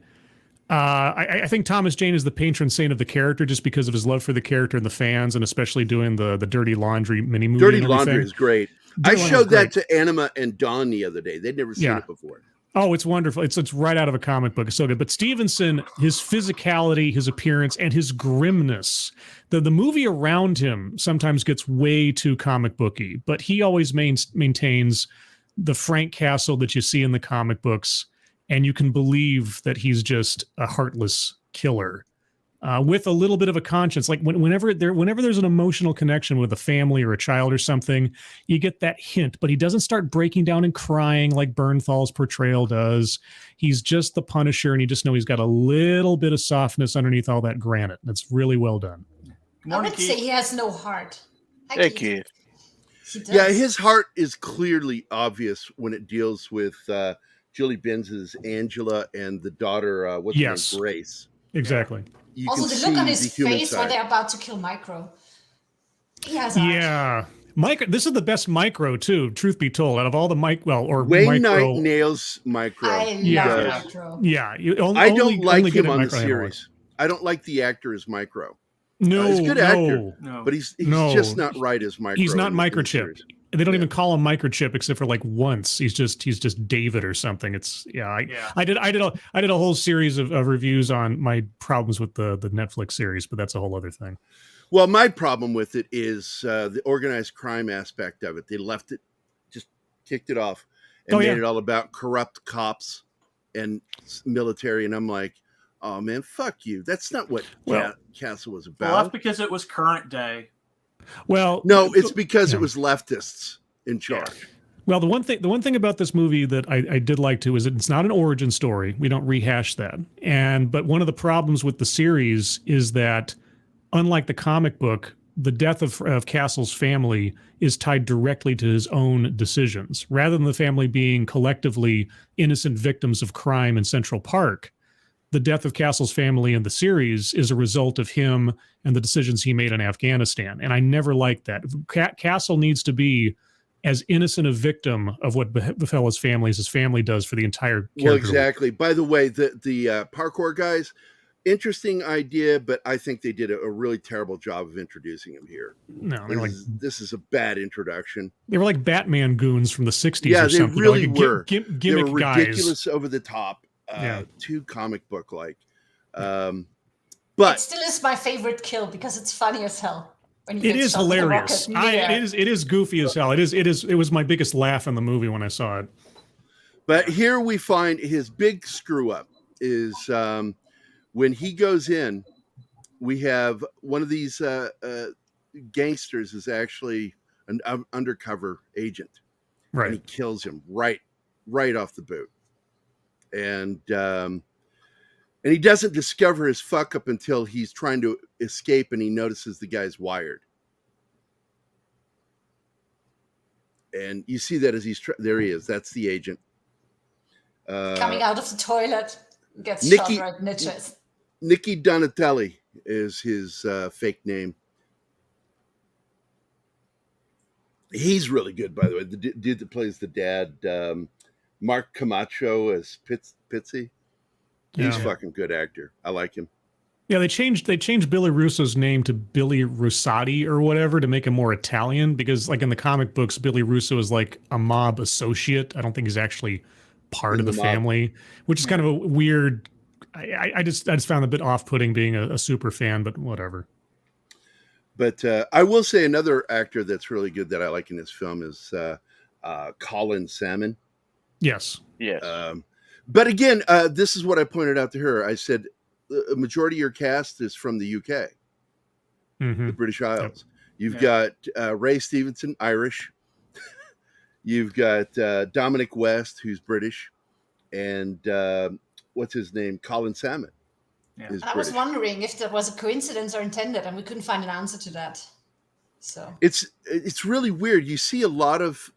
F: I think Thomas Jane is the patron saint of the character just because of his love for the character and the fans, and especially doing the Dirty Laundry mini movie.
C: Dirty Laundry is great. I showed that to Anima and Dawn the other day. They'd never seen it before.
F: Oh, it's wonderful. It's right out of a comic book. It's so good. But Stevenson, his physicality, his appearance, and his grimness. The movie around him sometimes gets way too comic booky, but he always maintains the Frank Castle that you see in the comic books. And you can believe that he's just a heartless killer with a little bit of a conscience. Like whenever there's an emotional connection with a family or a child or something, you get that hint. But he doesn't start breaking down and crying like Bernthal's portrayal does. He's just the Punisher, and you just know he's got a little bit of softness underneath all that granite. That's really well done.
D: I would say he has no heart.
E: Hey, Keith.
C: Yeah, his heart is clearly obvious when it deals with Julie Benz's Angela and the daughter, what's her name, Grace.
F: Exactly.
D: Also, the look on his face when they're about to kill Micro. He has heart.
F: Yeah. Micro, this is the best Micro, too, truth be told, out of all the
C: Wayne Knight nails Micro.
D: I love Micro.
F: Yeah.
C: I don't like him on the series. I don't like the actor as Micro.
F: No,
C: he's a good actor, but he's just not right as Micro.
F: He's not microchipped. They don't even call him Microchip except for like once. He's just David or something. I did a whole series of reviews on my problems with the Netflix series, but that's a whole other thing.
C: Well, my problem with it is the organized crime aspect of it. They left it, just kicked it off, and made it all about corrupt cops and military. And I'm like, oh man, fuck you. That's not what Castle was about.
A: Well, that's because it was current day.
F: Well,
C: No, it's because
F: yeah.
C: it was leftists in charge.
F: Well, the one thing about this movie that I did like too is that it's not an origin story. We don't rehash that. But one of the problems with the series is that, unlike the comic book, the death of Castle's family is tied directly to his own decisions, rather than the family being collectively innocent victims of crime in Central Park. The death of Castle's family in the series is a result of him and the decisions he made in Afghanistan. And I never liked that. Castle needs to be as innocent a victim of what befell his family as his family does for the entire character.
C: Well, exactly. By the way, the parkour guys, interesting idea, but I think they did a really terrible job of introducing him here.
F: No,
C: this is a bad introduction.
F: They were like Batman goons from the 60s
C: yeah,
F: or something.
C: They really
F: like
C: were.
F: Gimmick
C: they were ridiculous,
F: guys.
C: over the top, too comic book like. But
D: it still is my favorite kill because it's funny as hell.
F: It is hilarious. It is goofy as hell. It was my biggest laugh in the movie when I saw it.
C: But here we find his big screw up is when he goes in, we have one of these gangsters is actually an undercover agent.
F: Right.
C: And he kills him right off the boot. And he doesn't discover his fuck up until he's trying to escape and he notices the guy's wired. And you see that as there he is. That's the agent.
D: Coming out of the toilet, gets shot right in the chest.
C: Nicky Donatelli is his fake name. He's really good, by the way. The dude that plays the dad, Mark Camacho as Pitsy. He's fucking good actor. I like him.
F: Yeah, they changed Billy Russo's name to Billy Russati or whatever to make him more Italian, because like in the comic books, Billy Russo is like a mob associate. I don't think he's actually part of the family, which is kind of a weird. I just found it a bit off-putting being a super fan, but whatever.
C: But I will say another actor that's really good that I like in this film is Colin Salmon.
F: Yes.
E: Yes.
C: But again, this is what I pointed out to her. I said, a majority of your cast is from the UK, the British Isles. You've got Ray Stevenson, Irish. You've got Dominic West, who's British. And what's his name? Colin Salmon.
D: Yeah. I was wondering if that was a coincidence or intended, and we couldn't find an answer to that. So
C: it's really weird. You see a lot of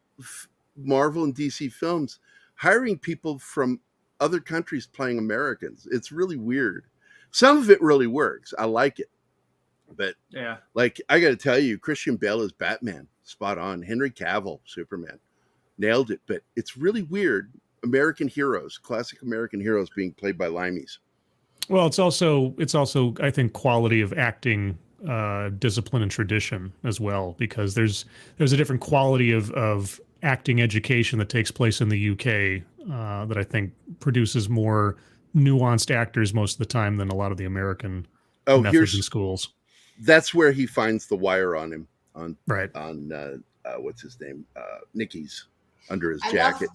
C: Marvel and DC films hiring people from other countries playing Americans. It's really weird. Some of it really works. I like it. But like I got to tell you, Christian Bale is Batman, spot on. Henry Cavill, Superman, nailed it. But it's really weird. American heroes, classic American heroes, being played by limeys.
F: Well, it's also I think quality of acting, discipline and tradition as well, because there's a different quality of acting education that takes place in the UK that I think produces more nuanced actors most of the time than a lot of the American methods in schools.
C: That's where he finds the wire on him on what's his name, Nicky's under his jacket.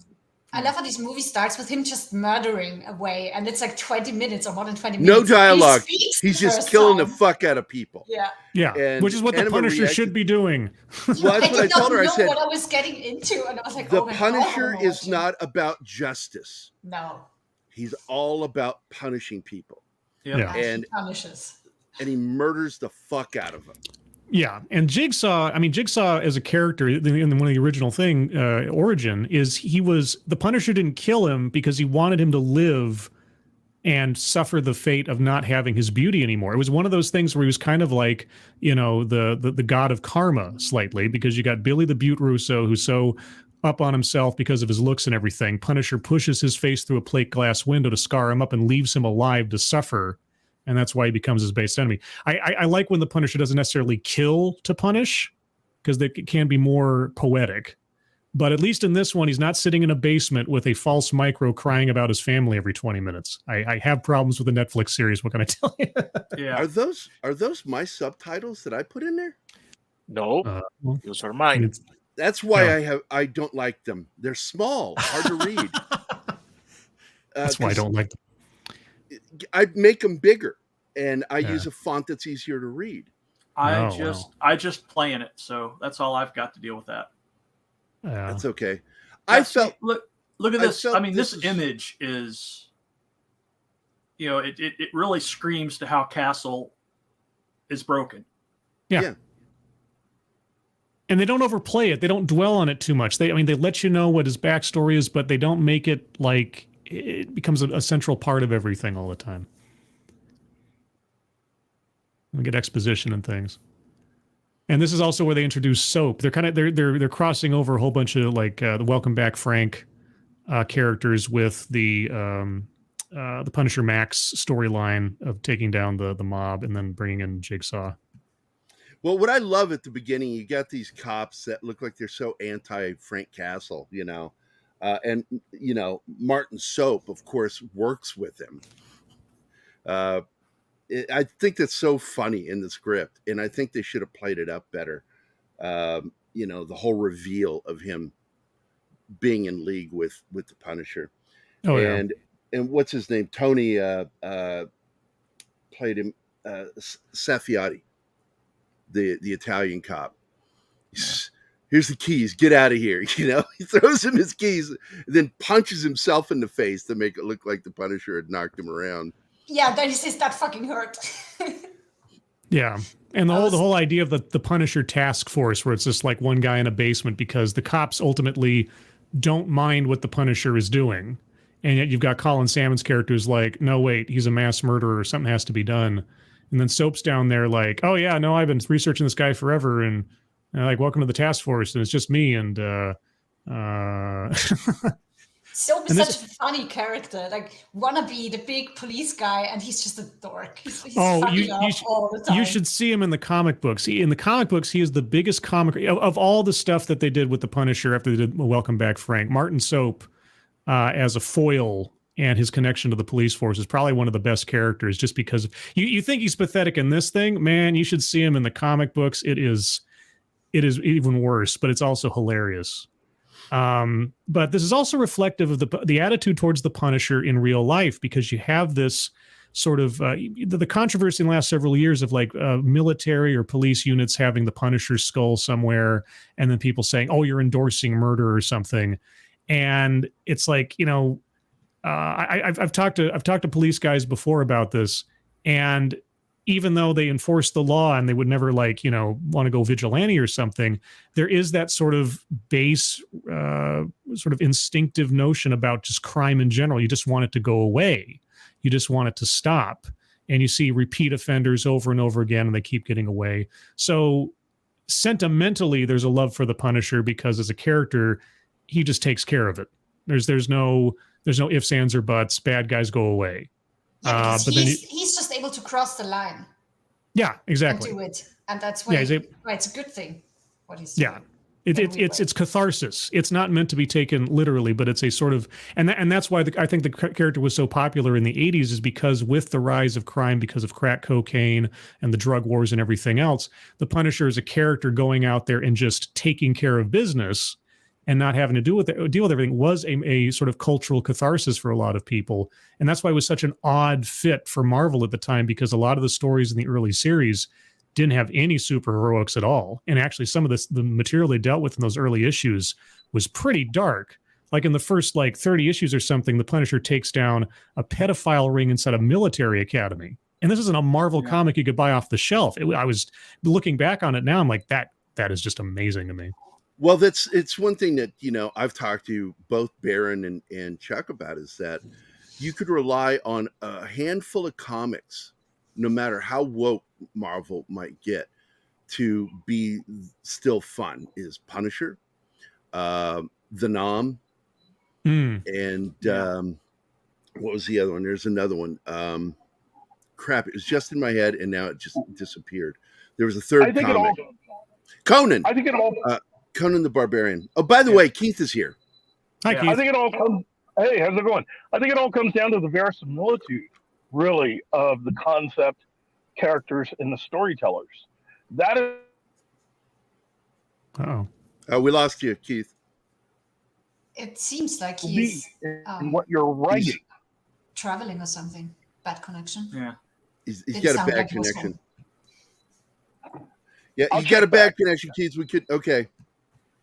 D: I love how this movie starts with him just murdering away, and it's like 20 minutes or more than 20
C: minutes.
D: No
C: dialogue. He's just killing the fuck out of people.
D: Yeah,
C: and
F: which is what the Punisher should be doing.
C: Well, that's what I told her. I said,
D: what I was getting into, and I was like,
C: the Punisher is not about justice.
D: No,
C: he's all about punishing people.
F: Yeah.
C: And
D: he punishes,
C: and he murders the fuck out of them.
F: Yeah, and Jigsaw as a character in one of the original origin is the Punisher didn't kill him because he wanted him to live and suffer the fate of not having his beauty anymore. It was one of those things where he was kind of like, the god of karma slightly, because you got Billy the Beaut Russo, who's so up on himself because of his looks and everything. Punisher pushes his face through a plate glass window to scar him up and leaves him alive to suffer. And that's why he becomes his base enemy. I like when the Punisher doesn't necessarily kill to punish, because it can be more poetic. But at least in this one, he's not sitting in a basement with a false micro crying about his family every 20 minutes. I have problems with the Netflix series. What can I tell you?
A: Yeah.
C: Are those my subtitles that I put in there?
E: No, those are mine.
C: That's why I don't like them. They're small, hard to read.
F: That's why I don't like them.
C: I make them bigger, and I use a font that's easier to read.
A: I just playing it, so that's all I've got to deal with that.
F: Yeah.
C: That's okay.
A: Look at this. I mean, this
C: is...
A: image is, it really screams to how Castle is broken.
F: Yeah. And they don't overplay it. They don't dwell on it too much. They let you know what his backstory is, but they don't make it like it becomes a central part of everything all the time. We get exposition and things. And this is also where they introduce Soap. They're crossing over a whole bunch of like the Welcome Back Frank characters with the Punisher Max storyline of taking down the mob and then bringing in Jigsaw.
C: Well, what I love at the beginning, you got these cops that look like they're so anti Frank Castle, and Martin Soap, of course, works with him. I think that's so funny in the script, and I think they should have played it up better. The whole reveal of him being in league with the Punisher.
F: Oh,
C: and what's his name? Tony played him, Saffiati, the Italian cop. Here's the keys. Get out of here. He throws him his keys, and then punches himself in the face to make it look like the Punisher had knocked him around.
D: Yeah, that fucking hurt.
F: Yeah. And the whole idea of the Punisher task force, where it's just like one guy in a basement, because the cops ultimately don't mind what the Punisher is doing. And yet you've got Colin Salmon's character who's like, no, wait, he's a mass murderer. Something has to be done. And then Soap's down there like, oh, yeah, no, I've been researching this guy forever. And like, welcome to the task force. And it's just me. And
D: Soap is such a funny character. Like, wanna be the big police guy, and he's just a dork. He's all the time.
F: You should see him in the comic books. In the comic books, he is the biggest comic of all the stuff that they did with the Punisher after they did Welcome Back Frank. Martin Soap, as a foil and his connection to the police force, is probably one of the best characters, just because you think he's pathetic in this thing. Man, you should see him in the comic books. It is even worse, but it's also hilarious. But this is also reflective of the attitude towards the Punisher in real life, because you have this sort of the controversy in the last several years of like military or police units having the Punisher's skull somewhere, and then people saying, "Oh, you're endorsing murder" or something. And it's like, I've talked to police guys before about this, and even though they enforce the law and they would never want to go vigilante or something, there is that sort of base, sort of instinctive notion about just crime in general. You just want it to go away. You just want it to stop. And you see repeat offenders over and over again, and they keep getting away. So sentimentally, there's a love for the Punisher, because as a character, he just takes care of it. There's no ifs, ands, or buts. Bad guys go away.
D: Yeah, but he's just able to cross the line.
F: Yeah, exactly.
D: And do it, and that's why it's a good thing. What he's doing.
F: It's catharsis. It's not meant to be taken literally, but it's a sort of, and that's why I think the character was so popular in the 80s, is because with the rise of crime, because of crack cocaine and the drug wars and everything else, the Punisher is a character going out there and just taking care of business and not having to deal with everything was a sort of cultural catharsis for a lot of people. And that's why it was such an odd fit for Marvel at the time, because a lot of the stories in the early series didn't have any superheroics at all. And actually some of the material they dealt with in those early issues was pretty dark. Like in the first 30 issues or something, the Punisher takes down a pedophile ring inside a military academy. And this isn't a Marvel comic you could buy off the shelf. I was looking back on it now, I'm like, that is just amazing to me.
C: Well, it's one thing that, I've talked to both Baron and Chuck about, is that you could rely on a handful of comics, no matter how woke Marvel might get, to be still fun. Is Punisher, Venom, and what was the other one? There's another one. Crap, it was just in my head, and now it just disappeared. There was a third comic. Conan.
I: I think it all...
C: Conan the Barbarian. Oh, by the way, Keith is here.
F: Hi, Keith.
I: I think it all comes... Hey, how's it going? I think it all comes down to the verisimilitude, really, of the concept, characters, and the storytellers. That is...
C: Oh, we lost you, Keith.
D: It seems like he's...
I: in what you're writing.
D: Traveling or something. Bad connection.
A: Yeah.
C: He's got a bad connection. Yeah,
I: I'll
C: you got a
I: check
C: bad
I: back.
C: connection, Keith. We could okay.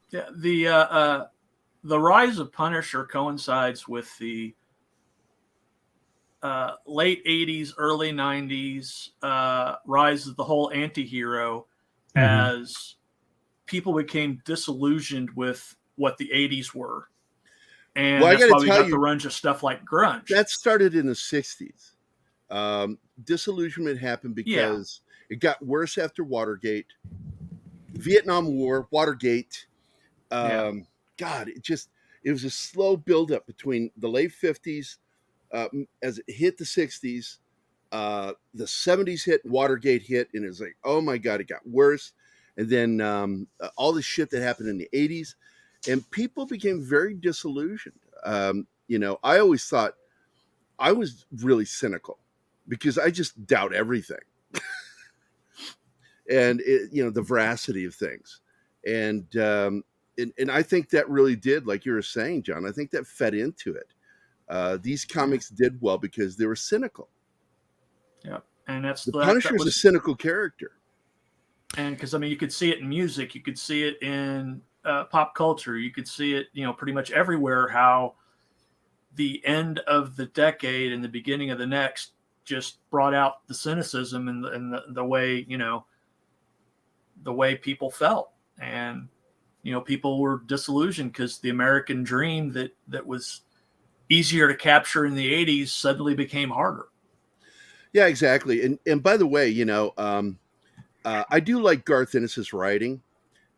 A: Yeah, the rise of Punisher coincides with the late 80s, early 90s rise of the whole anti-hero as people became disillusioned with what the 80s were. And
C: Well, I
A: that's
C: gotta
A: why we
C: tell
A: got
C: you,
A: the grunge of stuff like grunge.
C: that started in the 60s. Disillusionment happened because it got worse after Watergate, Vietnam War, Watergate. God, it was a slow buildup between the late 50s as it hit the 60s. The 70s hit, Watergate hit, and it was like, oh my God, it got worse. And then all the shit that happened in the 80s, and people became very disillusioned. I always thought I was really cynical because I just doubt everything. And the veracity of things, and I think that really did, like you were saying, John. I think that fed into it. These comics did well because they were cynical.
A: Yeah, and that's
C: the Punisher is a cynical character.
A: And because you could see it in music, you could see it in pop culture, you could see it, pretty much everywhere. How the end of the decade and the beginning of the next just brought out the cynicism and the way the way people felt, and people were disillusioned because the American dream that was easier to capture in the 80s suddenly became harder.
C: Yeah, exactly. And by the way, I do like Garth Ennis's writing,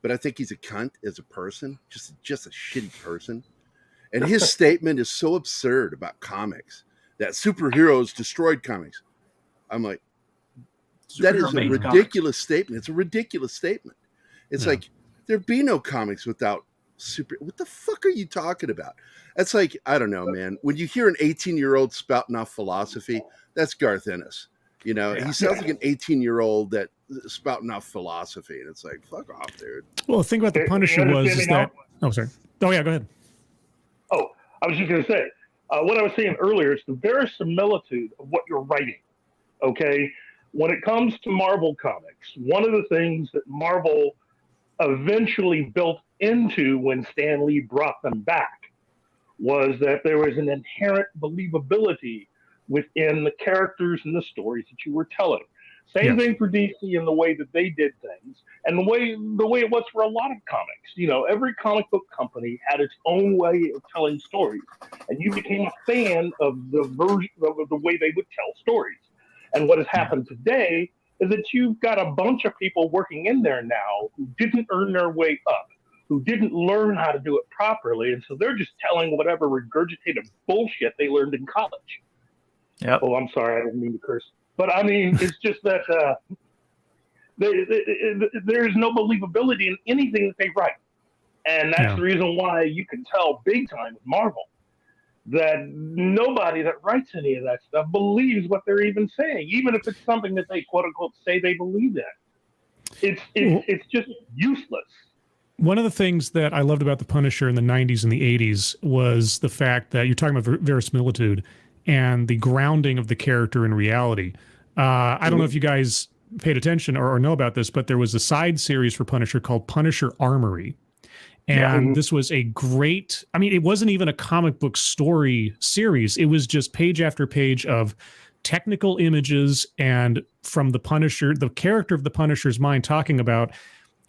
C: but I think he's a cunt as a person, just a shitty person. And his statement is so absurd about comics, that superheroes destroyed comics. I'm like, that is a ridiculous statement. It's a ridiculous statement. It's like, there'd be no comics without super. What the fuck are you talking about? It's like, I don't know, man. When you hear an 18-year-old spouting off philosophy, that's Garth Ennis. He sounds like an 18-year-old that spouting off philosophy, and it's like, fuck off, dude.
F: Well, the thing about the Punisher is that. Oh, sorry. Oh, yeah, go ahead.
I: Oh, I was just going to say, what I was saying earlier is the verisimilitude of what you're writing. Okay, when it comes to Marvel comics, one of the things that Marvel eventually built into when Stan Lee brought them back was that there was an inherent believability within the characters and the stories that you were telling. Same thing for DC in the way that they did things, and the way it was for a lot of comics. Every comic book company had its own way of telling stories, and you became a fan of the version of the way they would tell stories. And what has happened today is that you've got a bunch of people working in there now who didn't earn their way up, who didn't learn how to do it properly, and so they're just telling whatever regurgitated bullshit they learned in college.
A: Yep.
I: Oh, I'm sorry, I didn't mean to curse. But it's just that there's no believability in anything that they write. And that's the reason why you can tell big time with Marvel that nobody that writes any of that stuff believes what they're even saying, even if it's something that they quote unquote say they believe in. It's just useless.
F: One of the things that I loved about the Punisher in the 90s and the 80s was the fact that you're talking about verisimilitude and the grounding of the character in reality. I don't know if you guys paid attention or know about this, but there was a side series for Punisher called Punisher Armory. And this was a great, it wasn't even a comic book story series. It was just page after page of technical images and from the Punisher, the character of the Punisher's mind talking about,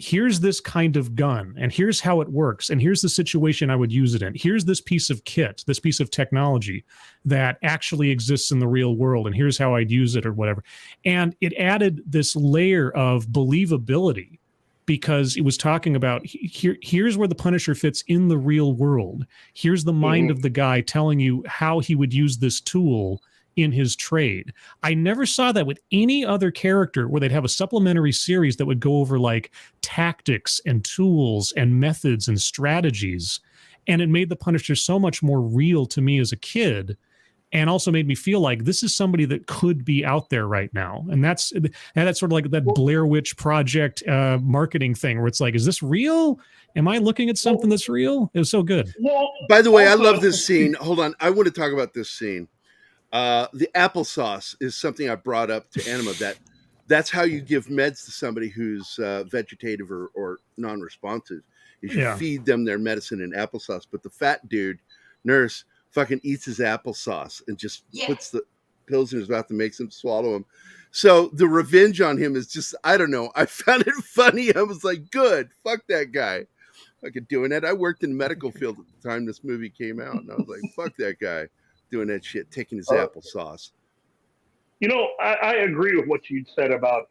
F: here's this kind of gun, and here's how it works, and here's the situation I would use it in. Here's this piece of kit, this piece of technology that actually exists in the real world, and here's how I'd use it or whatever. And it added this layer of believability because it was talking about here's where the Punisher fits in the real world. Here's the mind of the guy telling you how he would use this tool in his trade. I never saw that with any other character where they'd have a supplementary series that would go over like tactics and tools and methods and strategies. And it made the Punisher so much more real to me as a kid, and also made me feel like this is somebody that could be out there right now. And that's sort of like that Blair Witch Project marketing thing where it's like, is this real? Am I looking at something that's real? It was so good.
C: By the way, I love this scene. Hold on. I want to talk about this scene. The applesauce is something I brought up to Anima, that That's how you give meds to somebody who's vegetative or non-responsive. Is you feed them their medicine in applesauce. But the fat dude, nurse, fucking eats his applesauce and just puts the pills in his mouth and makes him swallow them. So the revenge on him is just, I don't know. I found it funny. I was like, good, fuck that guy. Fucking doing that. I worked in the medical field at the time this movie came out, and I was like, fuck that guy doing that shit, taking his applesauce.
I: You know, I agree with what you said about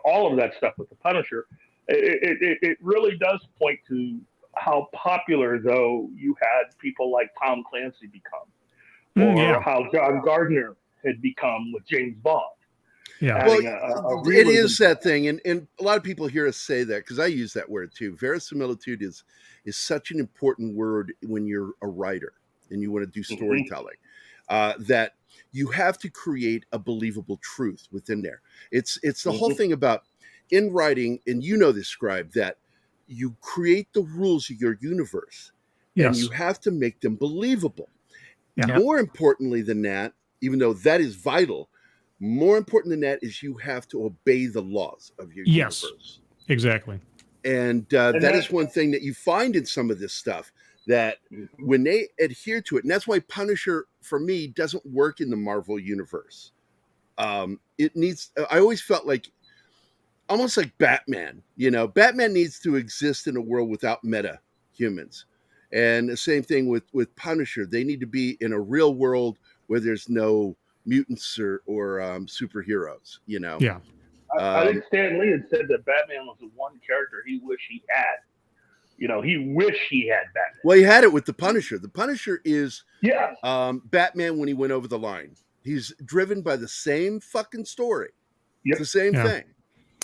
I: all of that stuff with the Punisher. It really does point to how popular, though, you had people like Tom Clancy become, or how John Gardner had become with James Bond.
C: Yeah, well, it is that thing, and a lot of people hear us say that because I use that word too. Verisimilitude is such an important word when you're a writer and you want to do storytelling. That you have to create a believable truth within there. It's the whole thing about in writing, and you know this, Scribe, that you create the rules of your universe, and you have to make them believable. Yeah. More importantly than that, even though that is vital, more important than that is you have to obey the laws of your universe.
F: Exactly.
C: And that is one thing that you find in some of this stuff, that when they adhere to it, and that's why Punisher, for me, doesn't work in the Marvel universe. It needs, I always felt like, almost like Batman, you know, Batman needs to exist in a world without meta humans. And the same thing with Punisher. They need to be in a real world where there's no mutants or superheroes, you know?
F: Yeah.
I: I think Stan Lee had said that Batman was the one character he wished he had. You know, he wished he had Batman.
C: Well, he had it with the Punisher. The Punisher is Batman when he went over the line. He's driven by the same fucking story. It's the same thing.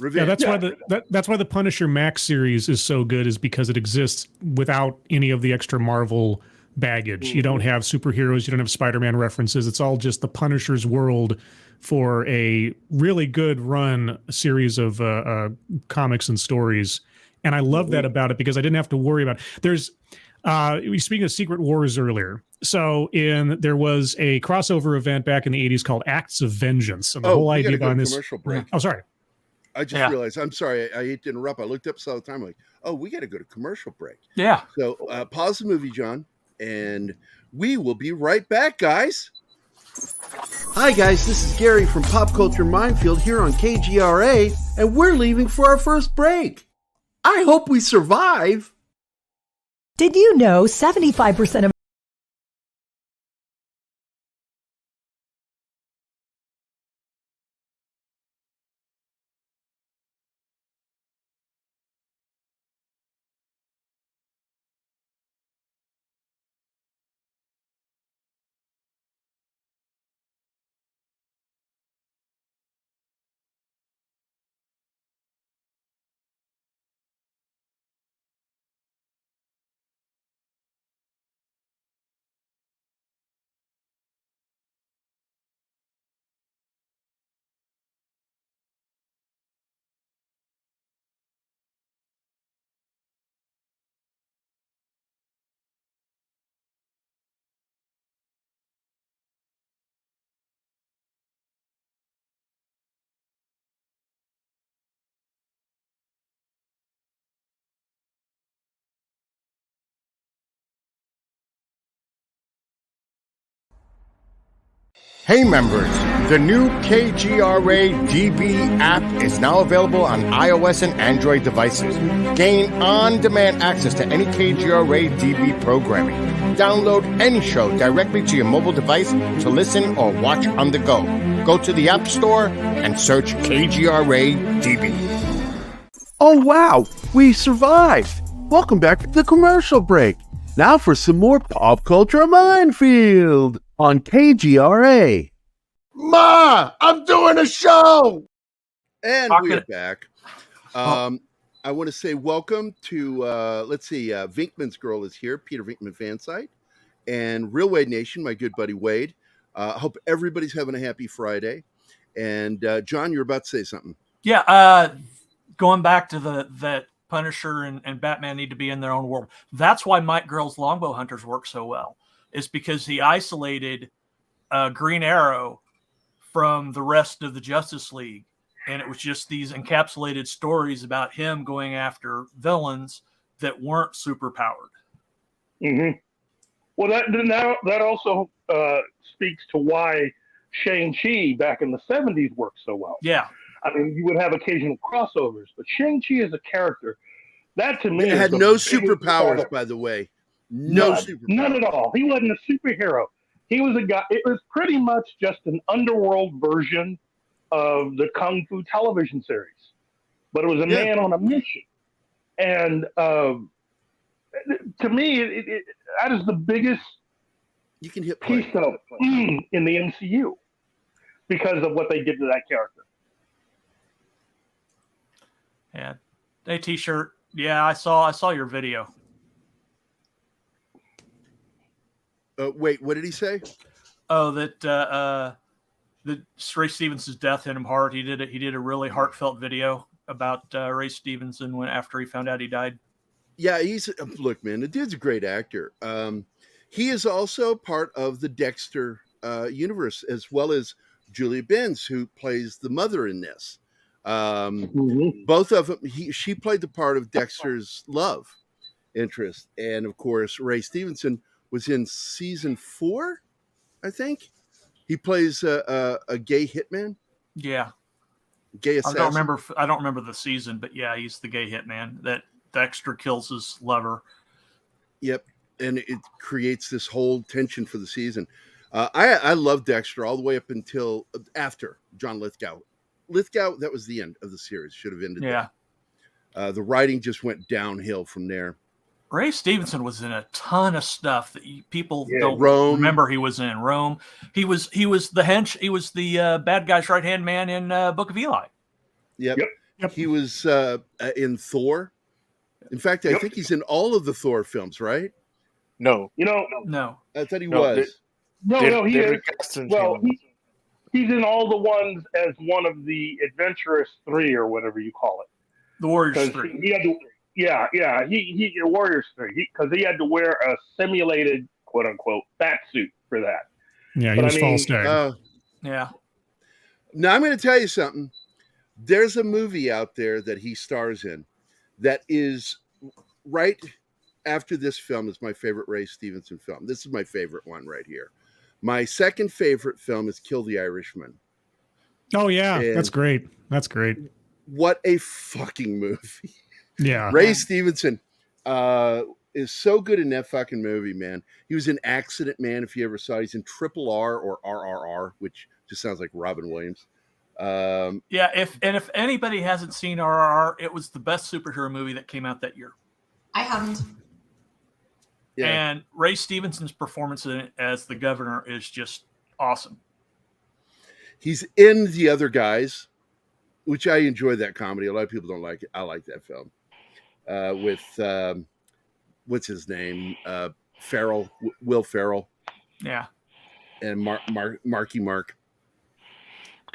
C: Revenge.
F: Yeah, that's why the Punisher Max series is so good, is because it exists without any of the extra Marvel baggage. You don't have superheroes, you don't have Spider-Man references. It's all just the Punisher's world for a really good run series of comics and stories. And I love that about it, because I didn't have to worry about it. There's we were speaking of Secret Wars earlier. So there was a crossover event back in the 80s called Acts of Vengeance. And the whole idea behind this.
C: Commercial break.
F: Oh, sorry.
C: I just realized, I'm sorry, I hate to interrupt. I looked up all the time, like, oh, we got to go to commercial break.
A: Yeah.
C: So pause the movie, John, and we will be right back, guys.
J: Hi, guys, this is Gerry from Pop Culture Minefield here on KGRA, and we're leaving for our first break. I hope we survive.
K: Did you know 75% of
L: Hey members, the new KGRA DB app is now available on iOS and Android devices. Gain on-demand access to any KGRA DB programming. Download any show directly to your mobile device to listen or watch on the go. Go to the App Store and search KGRA DB.
J: Oh wow, we survived. Welcome back to the commercial break. Now for some more Pop Culture Minefield on KGRA.
L: Ma, I'm doing a show!
C: And we're back. I want to say welcome to, let's see, Vinkman's Girl is here, Peter Vinkman Fansite, and Real Wade Nation, my good buddy Wade. Hope everybody's having a happy Friday. And John, you're about to say something.
A: Yeah, going back to that Punisher and Batman need to be in their own world. That's why Mike Grell's Longbow Hunters work so well. It's because he isolated Green Arrow from the rest of the Justice League and it was just these encapsulated stories about him going after villains that weren't super powered.
I: Mm-hmm. Well, that also speaks to why Shang-Chi back in the 70s worked so well.
A: Yeah.
I: I mean, you would have occasional crossovers, but Shang-Chi as a character, that to me
C: It had no superpowers, by the way. No superpowers.
I: None at all. He wasn't a superhero. He was a guy. It was pretty much just an underworld version of the Kung Fu television series, but it was a man on a mission. And to me, that is the biggest
C: you can hit
I: piece of in the MCU because of what they did to that character.
A: Yeah. Hey, T-shirt. Yeah, I saw your video.
C: Wait, what did he say?
A: Oh, that Ray Stevenson's death hit him hard. He did a really heartfelt video about Ray Stevenson after he found out he died.
C: Yeah, look, man, the dude's a great actor. He is also part of the Dexter universe, as well as Julia Benz, who plays the mother in this. Both of them, she played the part of Dexter's love interest, and of course, Ray Stevenson was in season 4, I think. He plays a gay hitman.
A: Yeah,
C: gay assassin.
A: I don't remember the season, but yeah, he's the gay hitman that Dexter kills his lover.
C: Yep, and it creates this whole tension for the season. I love Dexter all the way up until after John Lithgow. That was the end of the series. Should have ended.
A: Yeah.
C: There. The writing just went downhill from there.
A: Ray Stevenson was in a ton of stuff that people don't remember he was in. Rome. He was the He was the bad guy's right hand man in Book of Eli.
C: Yep. He was in Thor. In fact, I think he's in all of the Thor films, right?
E: No.
A: No.
C: I thought he was.
I: He is. Well, he's in all the ones as one of the Adventurous 3 or whatever you call it.
A: The Warriors 3.
I: He had to. He Warriors 3 because he had to wear a simulated quote unquote bat suit for that.
F: Yeah, he was Falstad.
A: Yeah.
C: Now I'm going to tell you something. There's a movie out there that he stars in that is right after this film is my favorite Ray Stevenson film. This is my favorite one right here. My second favorite film is Kill the Irishman.
F: Oh yeah, that's great. That's great.
C: What a fucking movie.
F: Yeah.
C: Ray Stevenson is so good in that fucking movie, man. He was in Accident Man, if you ever saw it. He's in Triple R or RRR, which just sounds like Robin Williams.
A: If anybody hasn't seen RRR, it was the best superhero movie that came out that year.
D: I haven't.
C: Yeah.
A: And Ray Stevenson's performance in it as the governor is just awesome.
C: He's in The Other Guys, which I enjoy that comedy. A lot of people don't like it. I like that film. With what's his name? Ferrell, Will Ferrell.
A: Yeah.
C: And Marky Mark.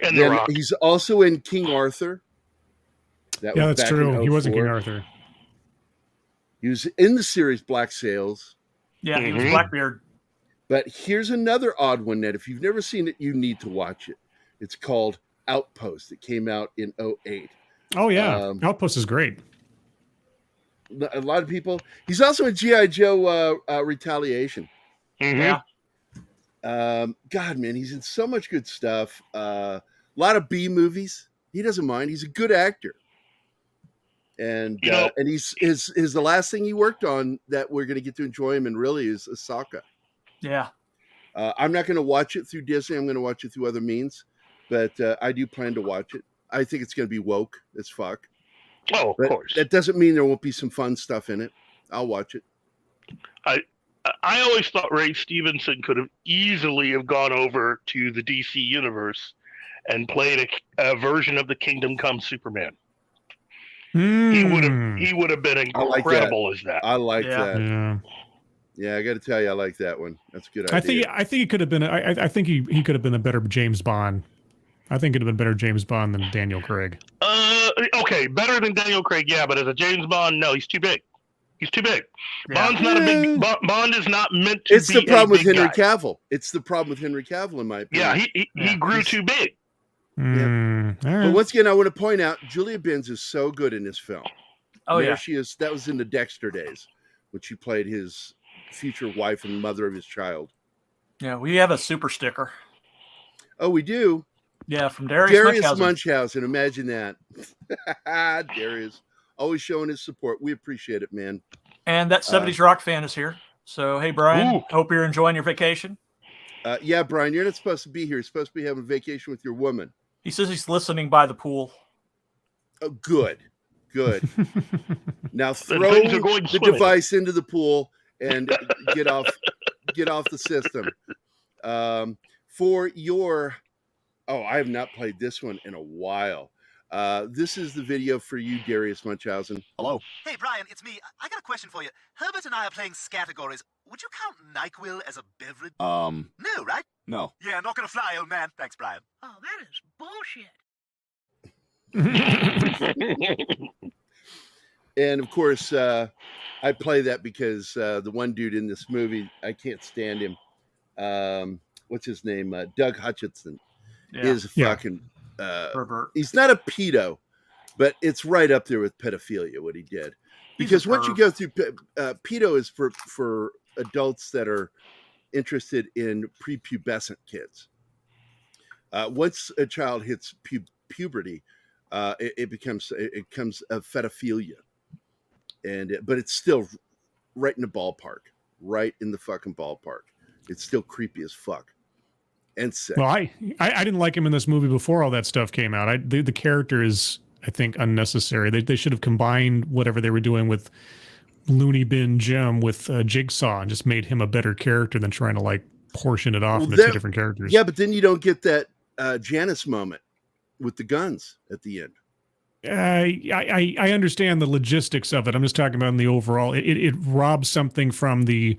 I: And The Rock.
C: He's also in King Arthur.
F: That's true. He was in King Arthur.
C: He was in the series Black Sails.
A: Yeah, he was Blackbeard.
C: But here's another odd one that if you've never seen it, you need to watch it. It's called Outpost. It came out in 2008.
F: Oh, yeah. Outpost is great.
C: A lot of people. He's also in G.I. Joe Retaliation.
A: Yeah.
C: God, man, he's in so much good stuff. A lot of B movies. He doesn't mind. He's a good actor. And he's the last thing he worked on that we're going to get to enjoy him in really is Ahsoka.
A: Yeah.
C: I'm not going to watch it through Disney. I'm going to watch it through other means, but I do plan to watch it. I think it's going to be woke as fuck.
I: Oh, of course.
C: That doesn't mean there won't be some fun stuff in it. I'll watch it.
I: I always thought Ray Stevenson could have easily have gone over to the DC universe and played a version of the Kingdom Come Superman. He would have been incredible as that.
C: I like that. Yeah, I got to tell you, I like that one. That's a good idea.
F: I think he could have been. I think he could have been a better James Bond. I think it'd have been better James Bond than Daniel Craig.
I: Okay, better than Daniel Craig, yeah, but as a James Bond, no, he's too big. He's too big.
A: Yeah.
I: Bond's not a big. Bond is not meant to.
C: It's the problem with Henry Cavill. It's the problem with Henry Cavill, in my opinion.
I: Yeah, he grew too big.
F: All right.
C: But once again, I want to point out Julia Benz is so good in this film.
A: Oh,
C: there
A: yeah.
C: she is. That was in the Dexter days when she played his future wife and mother of his child.
A: Yeah, we have a super sticker.
C: Oh, we do?
A: Yeah, from Darius Munchausen.
C: Munchausen. Imagine that. Darius. Always showing his support. We appreciate it, man.
A: And that 70s rock fan is here. So, hey, Brian, hope you're enjoying your vacation.
C: Yeah, Brian, you're not supposed to be here. You're supposed to be having vacation with your woman.
A: He says he's listening by the pool.
C: Oh, good. Good. Now throw the device into the pool and get off the system. For your... Oh, I have not played this one in a while. This is the video for you, Darius Munchausen.
M: Hello. Hey, Brian, it's me. I got a question for you. Herbert and I are playing Scattergories. Would you count NyQuil as a beverage? No, right?
N: No.
M: Yeah, not gonna fly, old man. Thanks, Brian.
O: Oh, that is bullshit.
C: And of course, I play that because the one dude in this movie, I can't stand him. What's his name? Doug Hutchinson is fucking... he's not a pedo, but it's right up there with pedophilia, what he did. Because once you go through... pedo is for adults that are interested in prepubescent kids. Once a child hits puberty, it becomes a pedophilia. But it's still right in the ballpark, right in the fucking ballpark. It's still creepy as fuck and sick.
F: Well, I didn't like him in this movie before all that stuff came out. The character is, I think, unnecessary. They should have combined whatever they were doing with Looney Bin Jim with Jigsaw and just made him a better character than trying to like portion it off into two different characters.
C: Yeah, but then you don't get that Janice moment with the guns at the end.
F: I understand the logistics of it. I'm just talking about in the overall. It robs something from the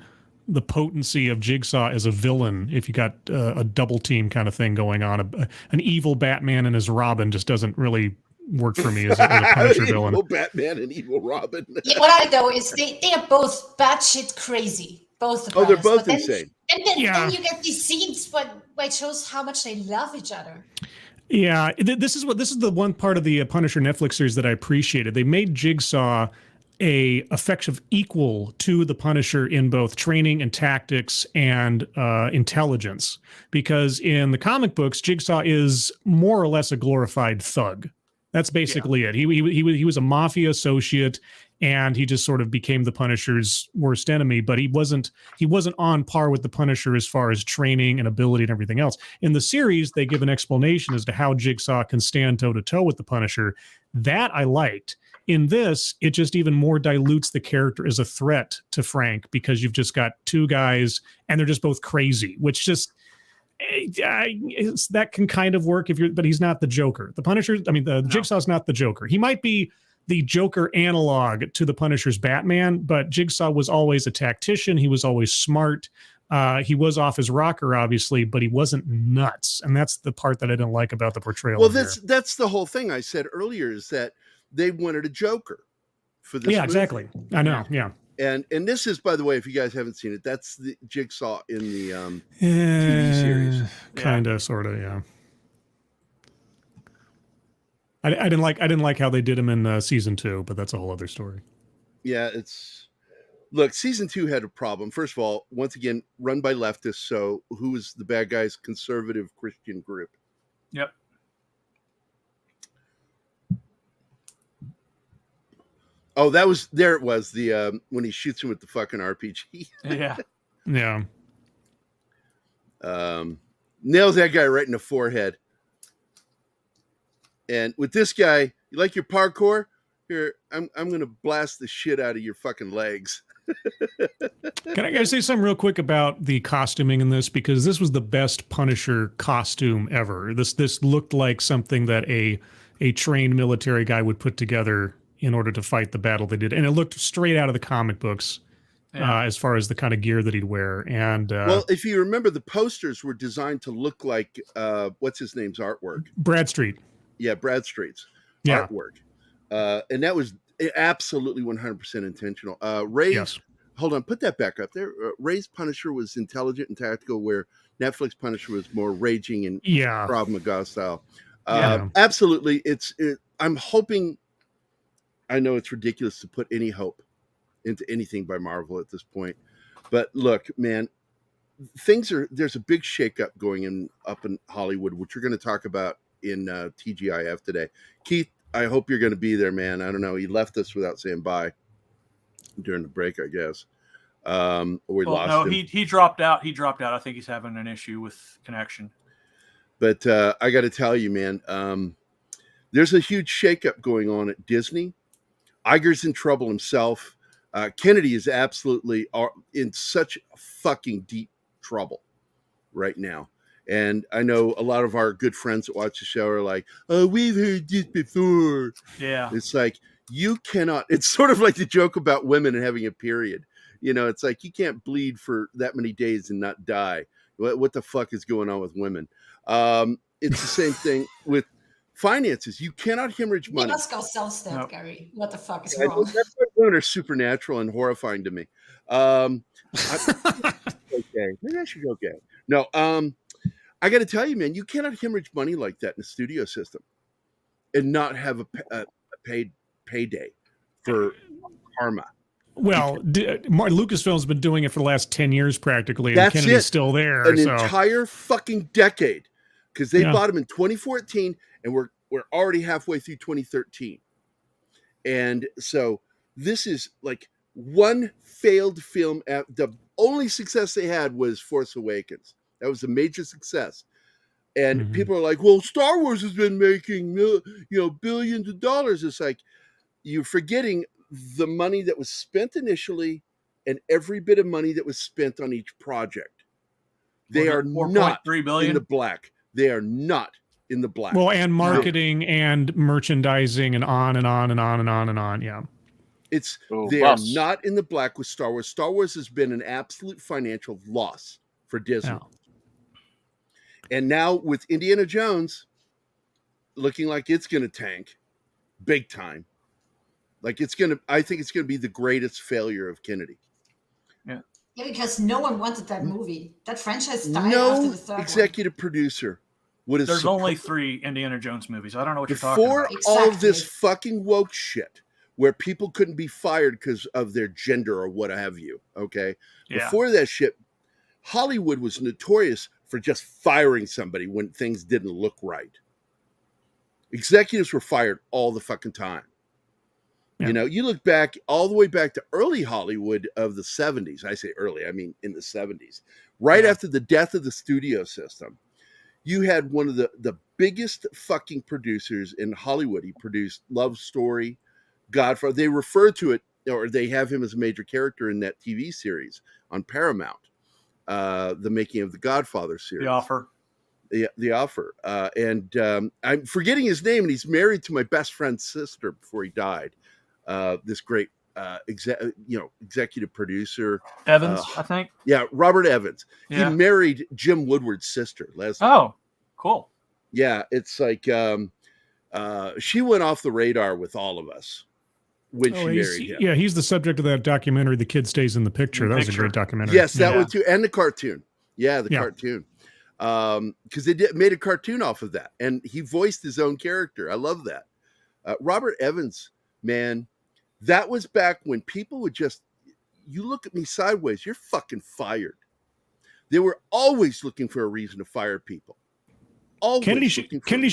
F: potency of Jigsaw as a villain. If you got a double team kind of thing going on, an evil Batman and his Robin just doesn't really work for me as a Punisher villain.
C: Evil Batman and evil Robin.
D: Yeah, what I know is they are both batshit crazy. Both of them.
C: They're both insane.
D: And then you get these scenes where it shows how much they love each other.
F: Yeah, this is the one part of the Punisher Netflix series that I appreciated. They made Jigsaw a effective equal to the Punisher in both training and tactics and intelligence, because in the comic books, Jigsaw is more or less a glorified thug. That's basically it. He was a mafia associate, and he just sort of became the Punisher's worst enemy. But he wasn't on par with the Punisher as far as training and ability and everything else. In the series, they give an explanation as to how Jigsaw can stand toe to toe with the Punisher. That I liked. In this, it just even more dilutes the character as a threat to Frank, because you've just got two guys and they're just both crazy, which just that can kind of work but he's not the Joker. The Punisher, Jigsaw's not the Joker. He might be the Joker analog to the Punisher's Batman, but Jigsaw was always a tactician. He was always smart. He was off his rocker, obviously, but he wasn't nuts. And that's the part that I didn't like about the portrayal.
C: Well, that's the whole thing I said earlier, is that they wanted a Joker for this.
F: Yeah,
C: movie.
F: Exactly. I know. Yeah.
C: And this is, by the way, if you guys haven't seen it, that's the Jigsaw in the TV series.
F: Kind of, sort of, yeah. I didn't like how they did him in season 2, but that's a whole other story.
C: Yeah, look, season 2 had a problem. First of all, once again, run by leftists. So who is the bad guys? Conservative Christian group.
A: Yep.
C: Oh, there it was, the when he shoots him with the fucking RPG.
A: Yeah.
F: Yeah.
C: Nails that guy right in the forehead. And with this guy, you like your parkour? Here, I'm gonna blast the shit out of your fucking legs.
F: Can I say something real quick about the costuming in this? Because this was the best Punisher costume ever. This looked like something that a trained military guy would put together in order to fight the battle they did. And it looked straight out of the comic books as far as the kind of gear that he'd wear. And
C: well, if you remember, the posters were designed to look like, what's his name's artwork?
F: Bradstreet.
C: Yeah, Bradstreet's artwork. And that was absolutely 100% intentional. Ray's, hold on, put that back up there. Ray's Punisher was intelligent and tactical, where Netflix Punisher was more raging and Krav Maga style. Absolutely. I'm hoping, I know it's ridiculous to put any hope into anything by Marvel at this point, but look, man, there's a big shakeup going up in Hollywood, which we're going to talk about in TGIF today. Keith, I hope you're going to be there, man. I don't know. He left us without saying bye during the break, I guess. We lost him.
A: He dropped out. I think he's having an issue with connection.
C: But I got to tell you, man, there's a huge shakeup going on at Disney. Iger's in trouble himself. Kennedy is absolutely in such fucking deep trouble right now. And I know a lot of our good friends that watch the show are like, oh, we've heard this before.
A: Yeah.
C: It's like, you cannot, it's sort of like the joke about women and having a period. You know, it's like, you can't bleed for that many days and not die. What the fuck is going on with women? It's the same thing with finances. You cannot hemorrhage money.
D: We must go self-step, Gerry. What the fuck is
C: wrong? That's why women are supernatural and horrifying to me. Okay. Maybe I should go gay. No, I got to tell you, man, you cannot hemorrhage money like that in the studio system and not have a paid payday for karma.
F: Well, Lucasfilm's been doing it for the last 10 years practically, and Kennedy's still there.
C: An entire fucking decade, because they bought him in 2014, and we're already halfway through 2013. And so this is like one failed film. The only success they had was Force Awakens. That was a major success. And people are like, well, Star Wars has been making billions of dollars. It's like, you're forgetting the money that was spent initially and every bit of money that was spent on each project. They are not in the black. They are not in the black.
F: Well, and marketing and merchandising and on and on and on and on and on. Yeah.
C: They are not in the black with Star Wars. Star Wars has been an absolute financial loss for Disney. Yeah. And now with Indiana Jones looking like it's going to tank big time. Like I think it's going to be the greatest failure of Kennedy.
D: Yeah. Yeah, because no one wanted that movie. That franchise died after the third
C: executive producer would have.
A: There's only 3 Indiana Jones movies. I don't know what you're talking about.
C: Before all of this fucking woke shit, where people couldn't be fired because of their gender or what have you. Okay. Yeah. Before that shit, Hollywood was notorious for just firing somebody when things didn't look right. Executives were fired all the fucking time. Yeah. You know, you look back all the way back to early Hollywood of the 70s. I say early, I mean in the 70s. Right after the death of the studio system, you had one of the biggest fucking producers in Hollywood. He produced Love Story, Godfather. They refer to it, or they have him as a major character in that TV series on Paramount, the making of the Godfather series.
A: The Offer.
C: The Offer. And I'm forgetting his name, and he's married to my best friend's sister before he died. This great executive producer.
A: Evans, I think.
C: Yeah, Robert Evans. Yeah. He married Jim Woodward's sister, Leslie.
A: Oh, cool.
C: Yeah, it's like she went off the radar with all of us when she married him.
F: Yeah, he's the subject of that documentary, The Kid Stays in the Picture. That was a great documentary.
C: Yes, that one too. And the cartoon. Yeah, the cartoon. Because they made a cartoon off of that. And he voiced his own character. I love that. Robert Evans, man, that was back when people would just, you look at me sideways, you're fucking fired. They were always looking for a reason to fire people.
F: Kennedy should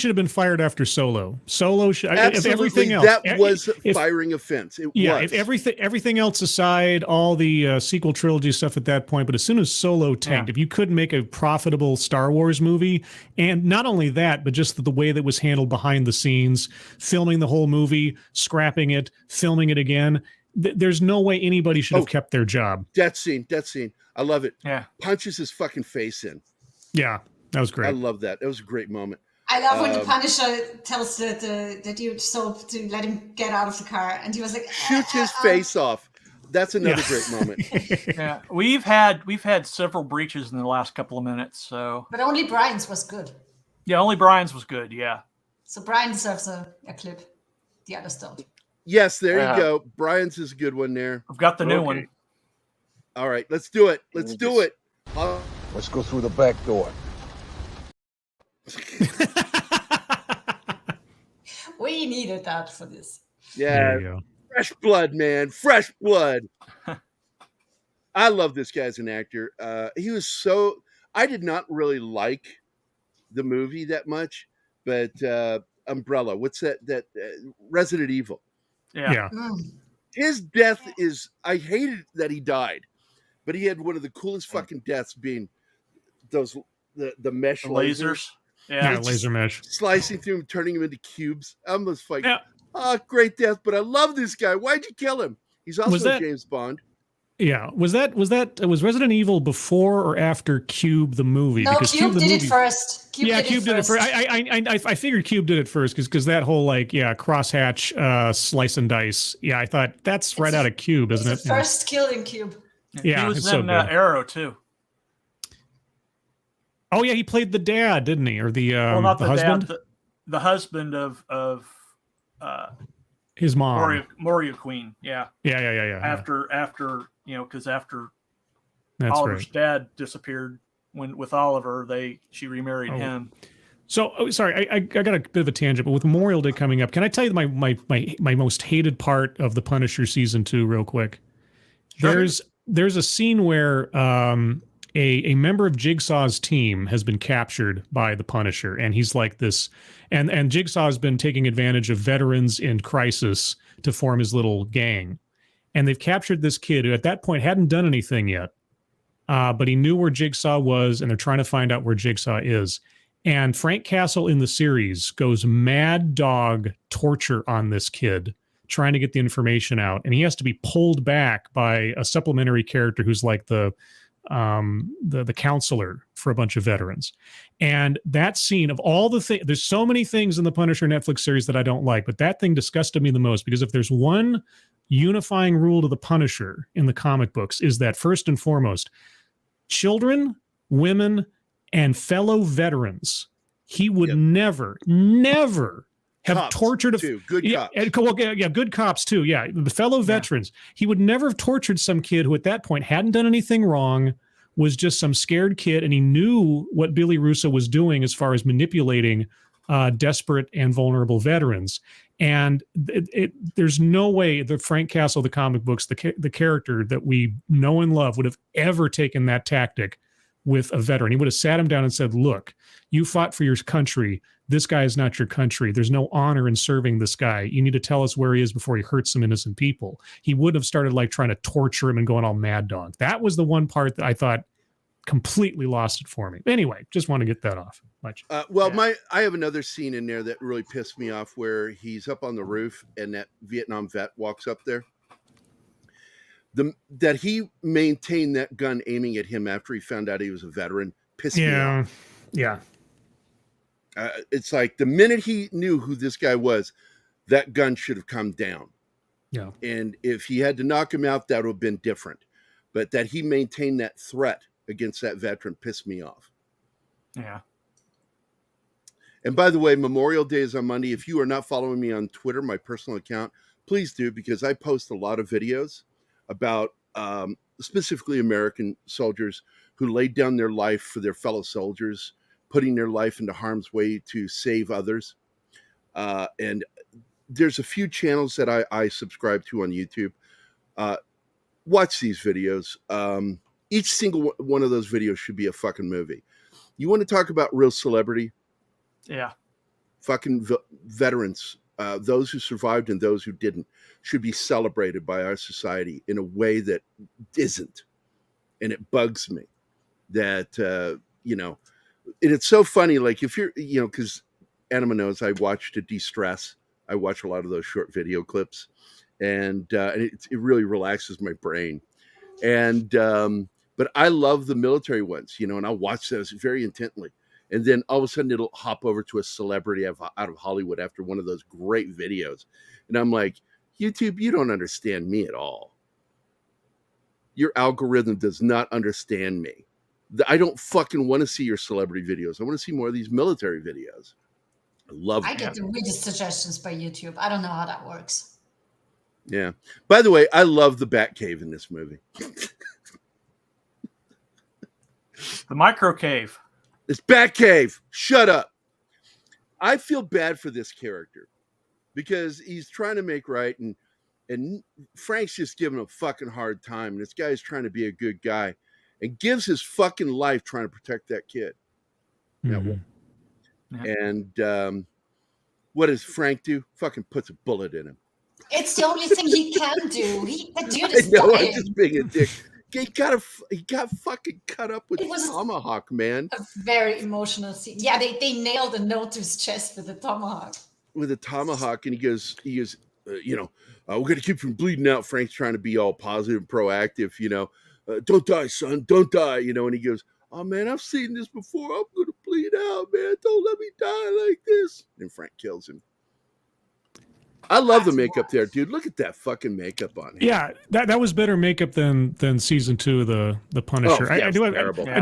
F: have been fired after Solo. Solo should.
C: Absolutely,
F: if everything else,
C: that was a firing offense. It was.
F: If everything else aside, all the sequel trilogy stuff at that point, but as soon as Solo tanked, if you couldn't make a profitable Star Wars movie, and not only that, but just the way that was handled behind the scenes, filming the whole movie, scrapping it, filming it again, there's no way anybody should have kept their job.
C: That scene, I love it.
A: Yeah,
C: punches his fucking face in.
F: Yeah. That was great.
C: I love that. That was a great moment.
D: I love when the Punisher tells the dude to let him get out of the car, and he was like,
C: shoots his face off. That's another great moment.
A: Yeah, we've had several breaches in the last couple of minutes. So,
D: but only Brian's was good.
A: Yeah, only Brian's was good. Yeah.
D: So Brian deserves a clip. The others don't.
C: Yes, there you go. Brian's is a good one there.
A: I've got the new one.
C: All right, let's do it. Let's do it.
N: Let's go through the back door.
C: All right, let's do it. Let's go through the back door.
D: he needed that for this.
C: Yeah,
F: There you go.
C: fresh blood, man, fresh blood. I love this guy as an actor. He was so. I did not really like the movie that much, but Umbrella. What's that? Resident Evil.
A: Yeah.
C: His death is. I hated that he died, but he had one of the coolest fucking deaths, being those the mesh
A: The lasers.
F: Yeah, laser mesh.
C: slicing through him, turning him into cubes. I was like, great death, but I love this guy. Why'd you kill him? He's also James Bond.
F: Yeah, was Resident Evil before or after Cube the movie?
D: No,
F: because
D: Cube did it first.
F: Cube did it first. I figured Cube did it first because that whole crosshatch slice and dice. Yeah, I thought that's right out of Cube, isn't it?
D: First kill in Cube.
F: Yeah,
A: he was
F: so
A: in
F: good.
A: Arrow too.
F: Oh yeah, he played the dad, didn't he, or the
A: not
F: the husband?
A: Dad, the husband of
F: his mom,
A: Moria Queen. Yeah. After because after
F: that's
A: Oliver's
F: right.
A: dad disappeared with Oliver, she remarried him.
F: So, sorry, I got a bit of a tangent, but with Memorial Day coming up, can I tell you my most hated part of The Punisher season 2 real quick? Sure. There's a scene where a member of Jigsaw's team has been captured by the Punisher, and he's like this, and Jigsaw has been taking advantage of veterans in crisis to form his little gang. And they've captured this kid who at that point hadn't done anything yet, but he knew where Jigsaw was, and they're trying to find out where Jigsaw is. And Frank Castle in the series goes mad dog torture on this kid, trying to get the information out. And he has to be pulled back by a supplementary character who's like the counselor for a bunch of veterans. And that scene, of all the things, there's so many things in the Punisher Netflix series that I don't like, but that thing disgusted me the most, because if there's one unifying rule to the Punisher in the comic books, is that first and foremost, children, women, and fellow veterans, he would never have
C: cops
F: tortured
C: too. Good cops.
F: Good cops too. Yeah, the fellow veterans. He would never have tortured some kid who at that point hadn't done anything wrong, was just some scared kid, and he knew what Billy Russo was doing as far as manipulating desperate and vulnerable veterans. And there's no way that Frank Castle, the comic books, the character that we know and love, would have ever taken that tactic with a veteran. He would have sat him down and said, look, you fought for your country. This guy is not your country. There's no honor in serving this guy. You need to tell us where he is before he hurts some innocent people. He wouldn't have started trying to torture him and going all mad dog. That was the one part that I thought completely lost it for me. Anyway, just want to get that off.
C: I have another scene in there that really pissed me off, where he's up on the roof and that Vietnam vet walks up there. That he maintained that gun aiming at him after he found out he was a veteran pissed me off.
F: Yeah.
C: It's like the minute he knew who this guy was, that gun should have come down.
F: Yeah.
C: And if he had to knock him out, that would have been different. But that he maintained that threat against that veteran pissed me off.
A: Yeah.
C: And by the way, Memorial Day is on Monday. If you are not following me on Twitter, my personal account, please do, because I post a lot of videos about specifically American soldiers who laid down their life for their fellow soldiers, putting their life into harm's way to save others. And there's a few channels that I subscribe to on YouTube. Watch these videos. Each single one of those videos should be a fucking movie. You want to talk about real celebrity?
A: Yeah.
C: Fucking veterans, those who survived and those who didn't, should be celebrated by our society in a way that isn't. And it bugs me that, and it's so funny. Like if you're, because Anima knows I watch to de-stress. I watch a lot of those short video clips, and it really relaxes my brain. And, but I love the military ones, and I'll watch those very intently. And then all of a sudden it'll hop over to a celebrity out of Hollywood after one of those great videos. And I'm like, YouTube, you don't understand me at all. Your algorithm does not understand me. I don't fucking want to see your celebrity videos. I want to see more of these military videos. I love
D: I get the weirdest suggestions by YouTube. I don't know how that works.
C: Yeah. By the way, I love the Batcave in this movie.
A: The micro cave.
C: It's Batcave. Shut up. I feel bad for this character because he's trying to make right, and Frank's just giving him a fucking hard time. And this guy's trying to be a good guy and gives his fucking life trying to protect that kid.
F: Mhm.
C: And what does Frank do? Fucking puts a bullet in him.
D: It's the only thing he can do. That dude
C: I
D: is
C: know, I'm
D: dying.
C: just being a dick. He got fucking cut up with
D: It was
C: tomahawk, man.
D: A very emotional scene. Yeah, they nailed a note to his chest with a tomahawk.
C: With a tomahawk, and he goes, we're gonna keep from bleeding out. Frank's trying to be all positive and proactive, don't die, son, don't die, and he goes, oh man, I've seen this before. I'm gonna bleed out, man. Don't let me die like this. And Frank kills him. I love the makeup there, dude. Look at that fucking makeup on him.
F: Yeah, that was better makeup than season 2 of the Punisher.
C: Oh, yeah,
F: I do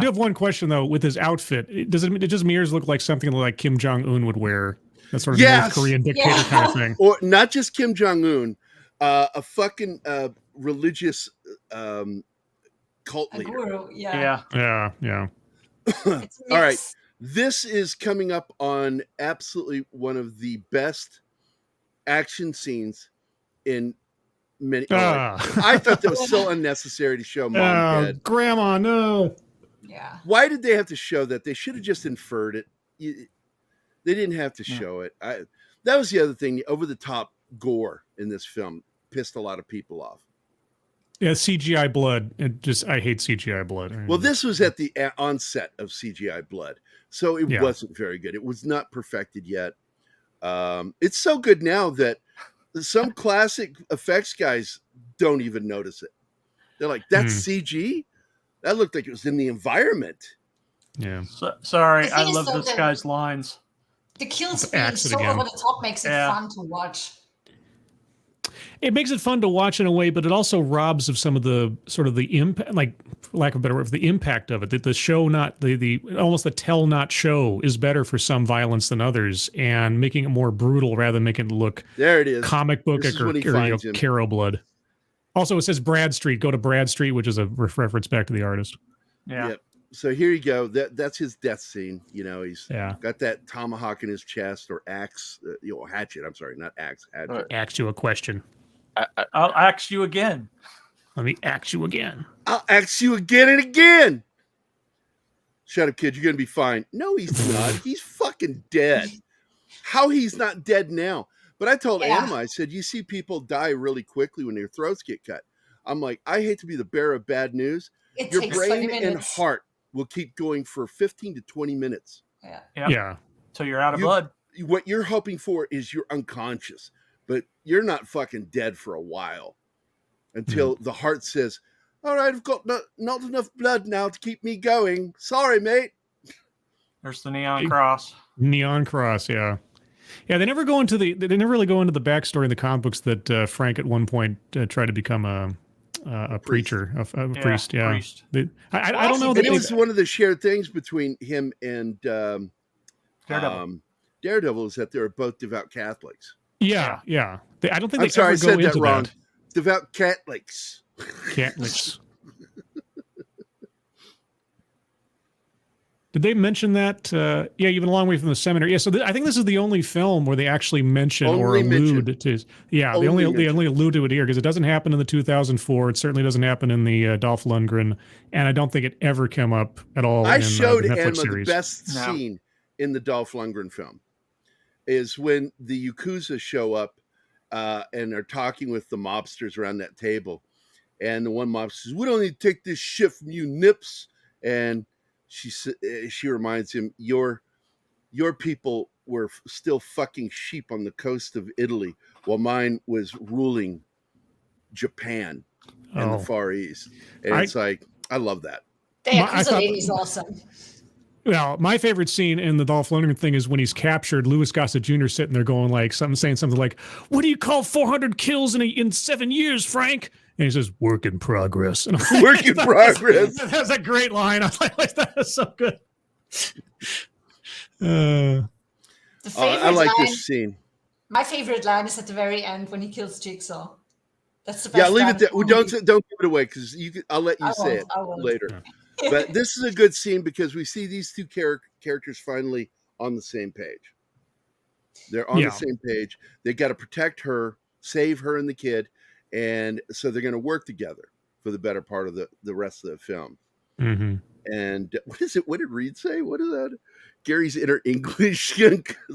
F: have one question though with his outfit. Does Mears look like something like Kim Jong-un would wear? That sort of North Korean dictator kind of thing.
C: Or not just Kim Jong-un, a fucking religious cult leader.
D: Guru, yeah.
C: All right. This is coming up on absolutely one of the best action scenes in many. I thought that was so unnecessary to show mom dead.
F: Grandma, no.
D: Yeah.
C: Why did they have to show that? They should have just inferred it. They didn't have to show it. That was the other thing. Over the top gore in this film pissed a lot of people off.
F: Yeah, CGI blood. I hate CGI blood.
C: Well, this was at the onset of CGI blood, so it wasn't very good. It was not perfected yet. It's so good now that some classic effects guys don't even notice it. They're like, that's CG? That looked like it was in the environment.
F: Yeah.
A: Sorry, I love this guy's lines.
D: The kills being so over the top makes it fun to watch.
F: It makes it fun to watch in a way, but it also robs of some of the sort of the impact, like for lack of a better word, the impact of it. That the show, not the almost the tell not show, is better for some violence than others, and making it more brutal rather than making it look
C: there it is
F: comic book or Caro blood. Also, it says Bradstreet. Go to Bradstreet, which is a reference back to the artist.
A: Yeah.
C: Yep. So here you go. That's his death scene. He's got that tomahawk in his chest, or axe, hatchet. I'm sorry, not axe. Hatchet.
F: Ask you a question.
A: I'll ask you again.
F: Let me ask you again.
C: I'll ask you again and again. Shut up, kid. You're going to be fine. No, he's not. He's fucking dead. How he's not dead now? But I told Anima, I said, you see people die really quickly when their throats get cut. I'm like, I hate to be the bearer of bad news. Your brain and heart will keep going for 15 to 20 minutes.
F: Yeah.
A: So you're out of blood.
C: What you're hoping for is you're unconscious, but you're not fucking dead for a while until the heart says, all right, I've got not enough blood now to keep me going. Sorry, mate.
A: There's the neon cross.
F: Neon cross, yeah. Yeah, they never really go into the backstory in the comic books that Frank at one point tried to become a preacher, a priest. Yeah,
A: priest.
F: I don't know that
C: it was one of the shared things between him and Daredevil is that they're both devout Catholics.
F: Yeah. I don't think
C: I'm sorry, I said that wrong.
F: That.
C: Devout Catholics.
F: Catholics. Did they mention that? Even a long way from the seminary. Yeah, so I think this is the only film where they actually mention or allude to. Yeah, they only allude to it here because it doesn't happen in the 2004. It certainly doesn't happen in the Dolph Lundgren, and I don't think it ever came up at all.
C: I
F: in
C: showed
F: the Netflix
C: Emma
F: series.
C: the best scene in the Dolph Lundgren film is when the Yakuza show up and are talking with the mobsters around that table, and the one mobster says, "We don't need to take this shit from you nips," and she reminds him, your people were still fucking sheep on the coast of Italy while mine was ruling Japan and the Far East. And it's like, I love that.
D: The Yakuza lady is awesome.
F: Well, my favorite scene in the Dolph Lundgren thing is when he's captured, Louis Gossett Jr. sitting there going saying something like, "What do you call 400 kills in 7 years, Frank?" And he says, "Work in progress." And like,
C: work in progress.
F: That's a great line. I was like, that is so good. I
C: like this scene.
D: My favorite line is at the very end when he kills Jigsaw. That's the best.
C: Yeah, leave it there. Don't give it away because I'll let you say it later. But this is a good scene because we see these two characters finally on the same page. They're on the same page. They got to protect her, save her and the kid, and so they're going to work together for the better part of the rest of the film.
F: Mm-hmm.
C: And what is it? What did Reed say? What is that? Gary's inner English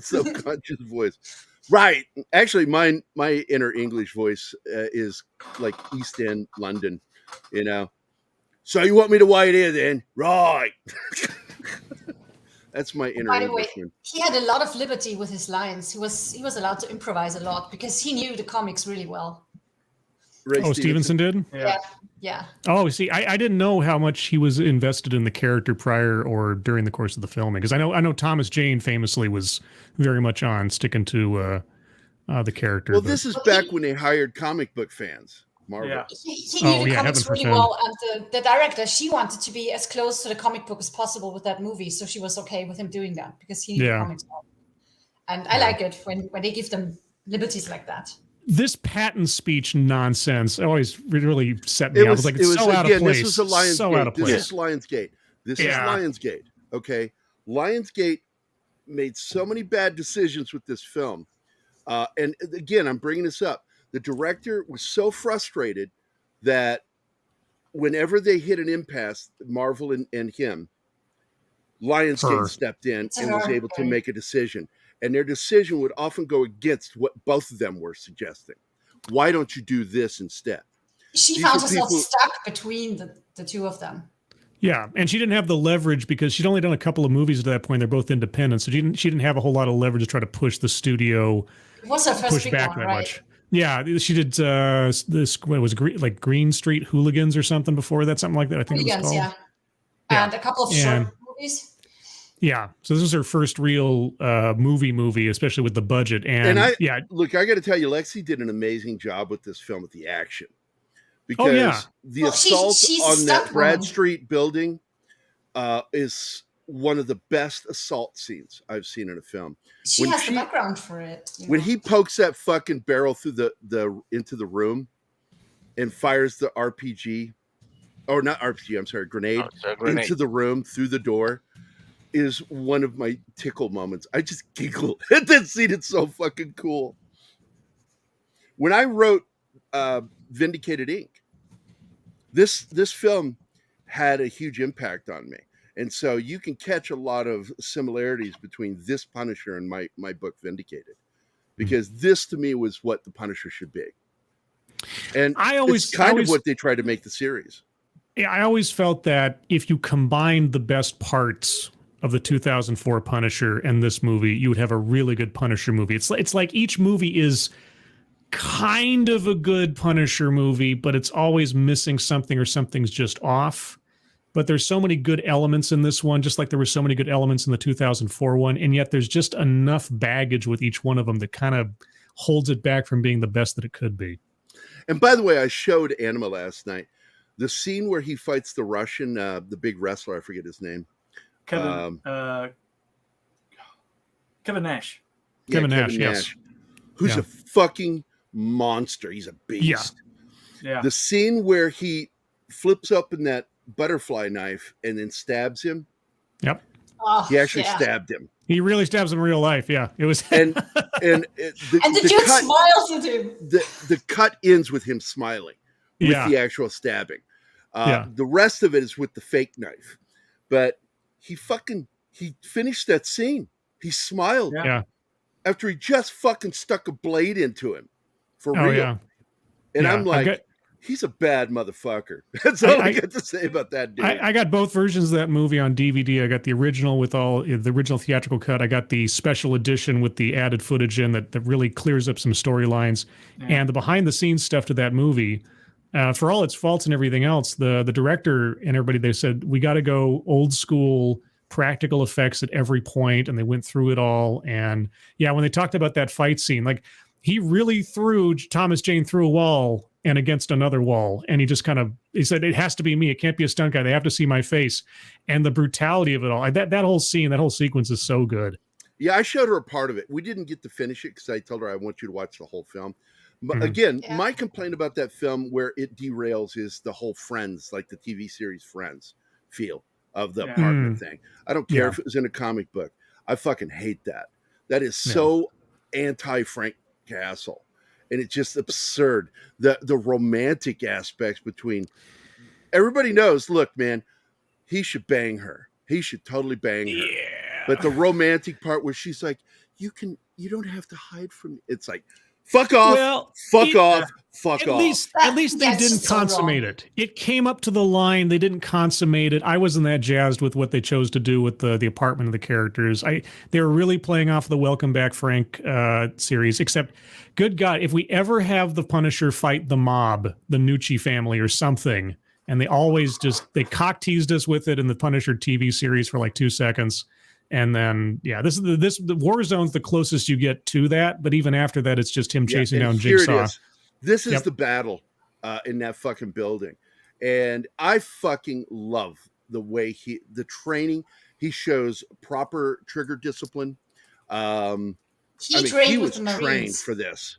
C: subconscious voice. Right. Actually, my inner English voice is like East End London, you know. So you want me to wait here then? Right. That's my inner
D: By the way,
C: Englishman.
D: he had a lot of liberty with his lines. He was allowed to improvise a lot because he knew the comics really well.
F: Ray Stevenson did?
D: Yeah.
F: Oh, see, I didn't know how much he was invested in the character prior or during the course of the filming, because I know Thomas Jane famously was very much on sticking to the character.
C: Well, this is back when they hired comic book fans. Marvel.
D: Yeah. He knew the comics really well, and the director, she wanted to be as close to the comic book as possible with that movie, so she was okay with him doing that because he knew the comics well. And I like it when they give them liberties like that.
F: This patent speech nonsense always really set me off. I was like, it's so out of place.
C: This was a Lionsgate.
F: So out of place.
C: This is Lionsgate. This is Lionsgate. Okay. Lionsgate made so many bad decisions with this film. And again, I'm bringing this up. The director was so frustrated that whenever they hit an impasse, Marvel and him, Lionsgate stepped in and was able to make a decision. And their decision would often go against what both of them were suggesting. Why don't you do this instead?
D: She found herself stuck between the two of them.
F: Yeah, and she didn't have the leverage because she'd only done a couple of movies at that point. They're both independent, so she didn't have a whole lot of leverage to try to push the studio.
D: It was her first big one, right?
F: Much. Yeah, she did this. What was Green Street Hooligans or something before that? Something like that. I think it was called.
D: Yeah, and a couple of short movies.
F: Yeah, so this was her first real movie, especially with the budget. And
C: look, I got to tell you, Lexi did an amazing job with this film with the action, because the assault on that Brad Street building is one of the best assault scenes I've seen in a film.
D: She has the background for it.
C: When he pokes that fucking barrel through the into the room and fires the RPG, or not RPG, I'm sorry, grenade into the room through the door, is one of my tickle moments. I just giggle at that scene. It's so fucking cool. When I wrote Vindicated Inc., this film had a huge impact on me. And so you can catch a lot of similarities between this Punisher and my book Vindicated, because this to me was what the Punisher should be. And it's kind of what they tried to make the series.
F: Yeah, I always felt that if you combined the best parts of the 2004 Punisher and this movie, you would have a really good Punisher movie. It's like each movie is kind of a good Punisher movie, but it's always missing something or something's just off. But there's so many good elements in this one, just like there were so many good elements in the 2004 one, and yet there's just enough baggage with each one of them that kind of holds it back from being the best that it could be.
C: And by the way, I showed Anima last night the scene where he fights the Russian, the big wrestler, I forget his name.
A: Kevin Nash.
C: Yeah,
F: Kevin Nash, yes.
C: Who's a fucking monster. He's a beast.
A: Yeah.
C: The scene where he flips open that butterfly knife and then stabs him.
F: Yep.
D: Oh,
C: he actually stabbed him.
F: He really stabs him in real life. Yeah, it was.
C: and the
D: dude
C: cut,
D: smiles at him.
C: The cut ends with him smiling with the actual stabbing. The rest of it is with the fake knife. But he finished that scene. He smiled.
F: Yeah.
C: After he just fucking stuck a blade into him for real.
F: Yeah.
C: And I'm like, he's a bad motherfucker. That's all I got to say about that dude.
F: I got both versions of that movie on DVD. I got the original with all the original theatrical cut. I got the special edition with the added footage in that really clears up some storylines. And the behind the scenes stuff to that movie, for all its faults and everything else, the director and everybody, they said, we got to go old school practical effects at every point, and they went through it all. And when they talked about that fight scene, like he really threw Thomas Jane through a wall and against another wall, and he said it has to be me, it can't be a stunt guy, they have to see my face. And the brutality of it all, that whole scene, that whole sequence is so good.
C: I showed her a part of it. We didn't get to finish it because I told her I want you to watch the whole film. But again, my complaint about that film where it derails is the whole Friends, like the TV series Friends feel of the apartment thing. I don't care if it was in a comic book. I fucking hate that. That is so anti-Frank Castle, and it's just absurd. The romantic aspects between everybody knows. Look, man, he should bang her. He should totally bang her. But the romantic part where she's like, you don't have to hide from me. It's like, fuck off,
F: Well,
C: fuck off.
F: At least they didn't consummate it. It came up to the line. They didn't consummate it. I wasn't that jazzed with what they chose to do with the apartment of the characters. They were really playing off the Welcome Back Frank series, except, good God, if we ever have the Punisher fight the mob, the Nucci family or something, and they always they cock teased us with it in the Punisher TV series for like 2 seconds. And then, the Warzone's the closest you get to that. But even after that, it's just him chasing down Jigsaw.
C: This is the battle in that fucking building. And I fucking love the way the training, he shows proper trigger discipline. He was trained for this.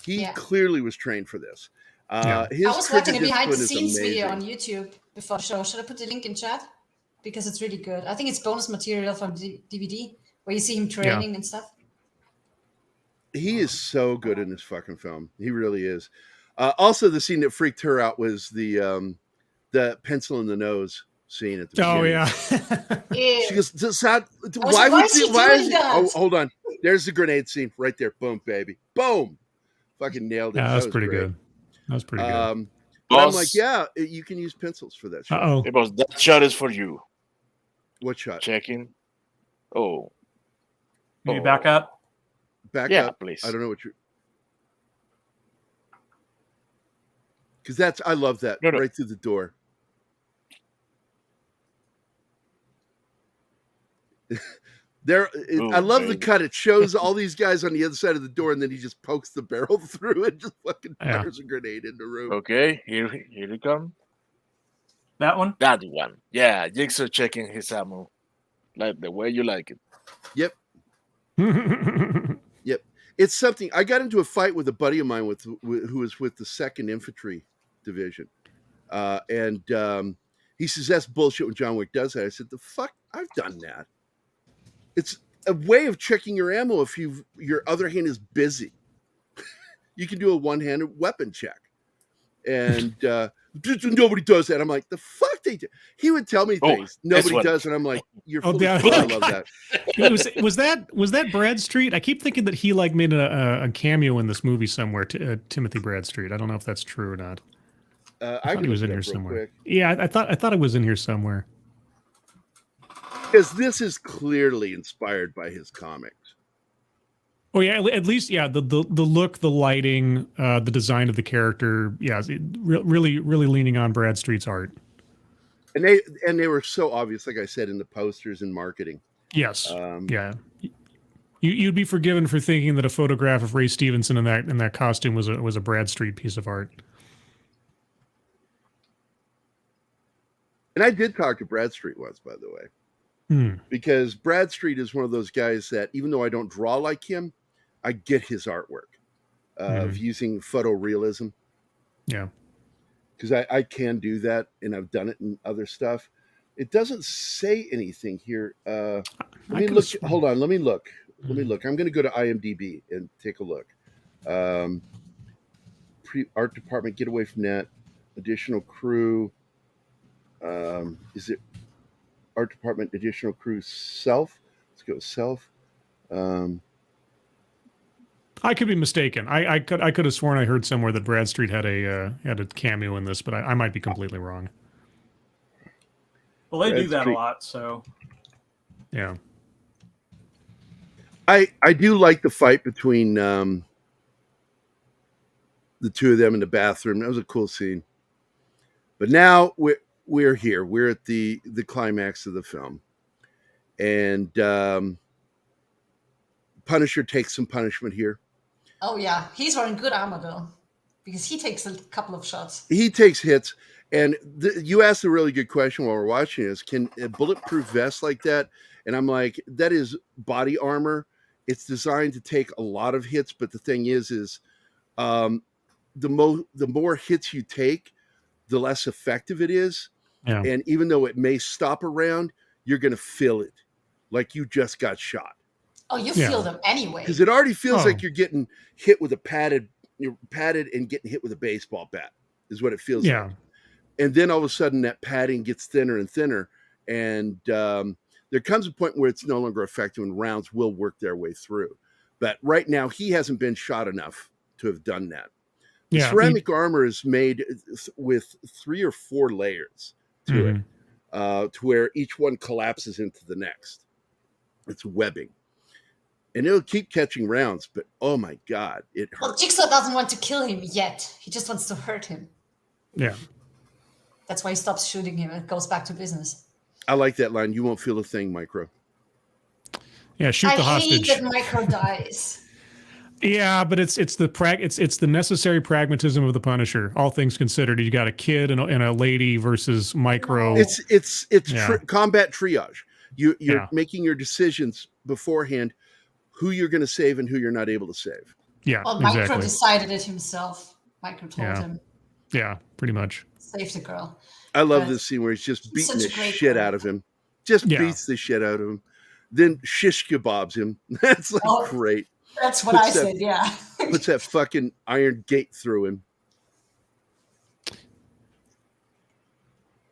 C: He clearly was trained for this.
D: I was watching a behind the scenes video on YouTube before the show. Should I put the link in chat? Because it's really good. I think it's bonus material from DVD where you see him training and stuff.
C: He is so good in this fucking film. He really is. Also, the scene that freaked her out was the pencil in the nose scene at the beginning. She goes, why is he doing that? Oh, hold on. There's the grenade scene right there. Boom, baby. Boom. Fucking nailed it.
F: Yeah, that was pretty good. That was pretty good.
C: But I'm like, you can use pencils for that shot.
E: That shot is for you.
C: What shot?
E: Checking. Oh.
A: Can you back up?
C: Back up,
E: please.
C: I don't know what you're. Because I love that.
E: No.
C: Right through the door. I love the cut. It shows all these guys on the other side of the door, and then he just pokes the barrel through and just fucking fires a grenade in the room.
E: Okay, here it comes.
A: That one?
E: That one. Yeah, Jigsaw checking his ammo. Like the way you like it.
C: Yep. Yep. It's something. I got into a fight with a buddy of mine who was with the 2nd Infantry Division. And he says, that's bullshit when John Wick does that. I said, the fuck? I've done that. It's a way of checking your ammo if your other hand is busy. You can do a one-handed weapon check. And nobody does that. I'm like, the fuck they do? He would tell me things. Nobody does. And I'm like, you're full of shit. I love that.
F: Was that Bradstreet? I keep thinking that he made a cameo in this movie somewhere, Timothy Bradstreet. I don't know if that's true or not. I thought he was in here somewhere. Quick. Yeah, I thought it was in here somewhere.
C: Because this is clearly inspired by his comics.
F: Oh yeah, at least the look, the lighting, the design of the character, really leaning on Bradstreet's art.
C: And they were so obvious, like I said, in the posters and marketing.
F: Yes, you'd be forgiven for thinking that a photograph of Ray Stevenson in that costume was a Bradstreet piece of art.
C: And I did talk to Bradstreet once, by the way, because Bradstreet is one of those guys that, even though I don't draw like him, I get his artwork of using photorealism.
F: Yeah.
C: Because I can do that, and I've done it in other stuff. It doesn't say anything here. Let me look. Hold on. Let me look. I'm going to go to IMDb and take a look. Art department, get away from that. Additional crew. Is it art department, additional crew, self? Let's go self.
F: I could be mistaken. I could have sworn I heard somewhere that Bradstreet had a cameo in this, but I might be completely wrong.
A: Well, they do that a lot, so
F: yeah.
C: I do like the fight between the two of them in the bathroom. That was a cool scene. But now we're here. We're at the climax of the film, and Punisher takes some punishment here.
D: Oh yeah, he's wearing good armor though, because he takes a couple of shots.
C: He takes hits, and you asked a really good question while we're watching this. Can a bulletproof vest like that? And I'm like, that is body armor. It's designed to take a lot of hits, but the thing is the more hits you take, the less effective it is.
F: Yeah.
C: And even though it may stop around, you're going to feel it like you just got shot.
D: Oh, you feel them anyway.
C: Because it already feels like you're getting hit with you're padded and getting hit with a baseball bat is what it feels like. And then all of a sudden that padding gets thinner and thinner. And there comes a point where it's no longer effective and rounds will work their way through. But right now he hasn't been shot enough to have done that. The ceramic armor is made with 3 or 4 layers to it, to where each one collapses into the next. It's webbing. And it'll keep catching rounds, but oh my God, it hurts.
D: Well, Jigsaw doesn't want to kill him yet. He just wants to hurt him.
F: Yeah.
D: That's why he stops shooting him and goes back to business.
C: I like that line. You won't feel a thing, Micro.
F: Yeah, shoot the hostage.
D: I hate that Micro dies.
F: Yeah, but it's the necessary pragmatism of the Punisher. All things considered, you got a kid and a lady versus Micro.
C: It's combat triage. You're making your decisions beforehand, who you're going to save and who you're not able to save.
F: Yeah,
D: well, Micro decided it himself. Micro told him.
F: Yeah, pretty much.
D: Save the girl.
C: I love this scene where he's just beating the shit out of him. Just beats the shit out of him. Then shish kebabs him. That's great.
D: That's what I said, yeah.
C: Puts that fucking iron gate through him.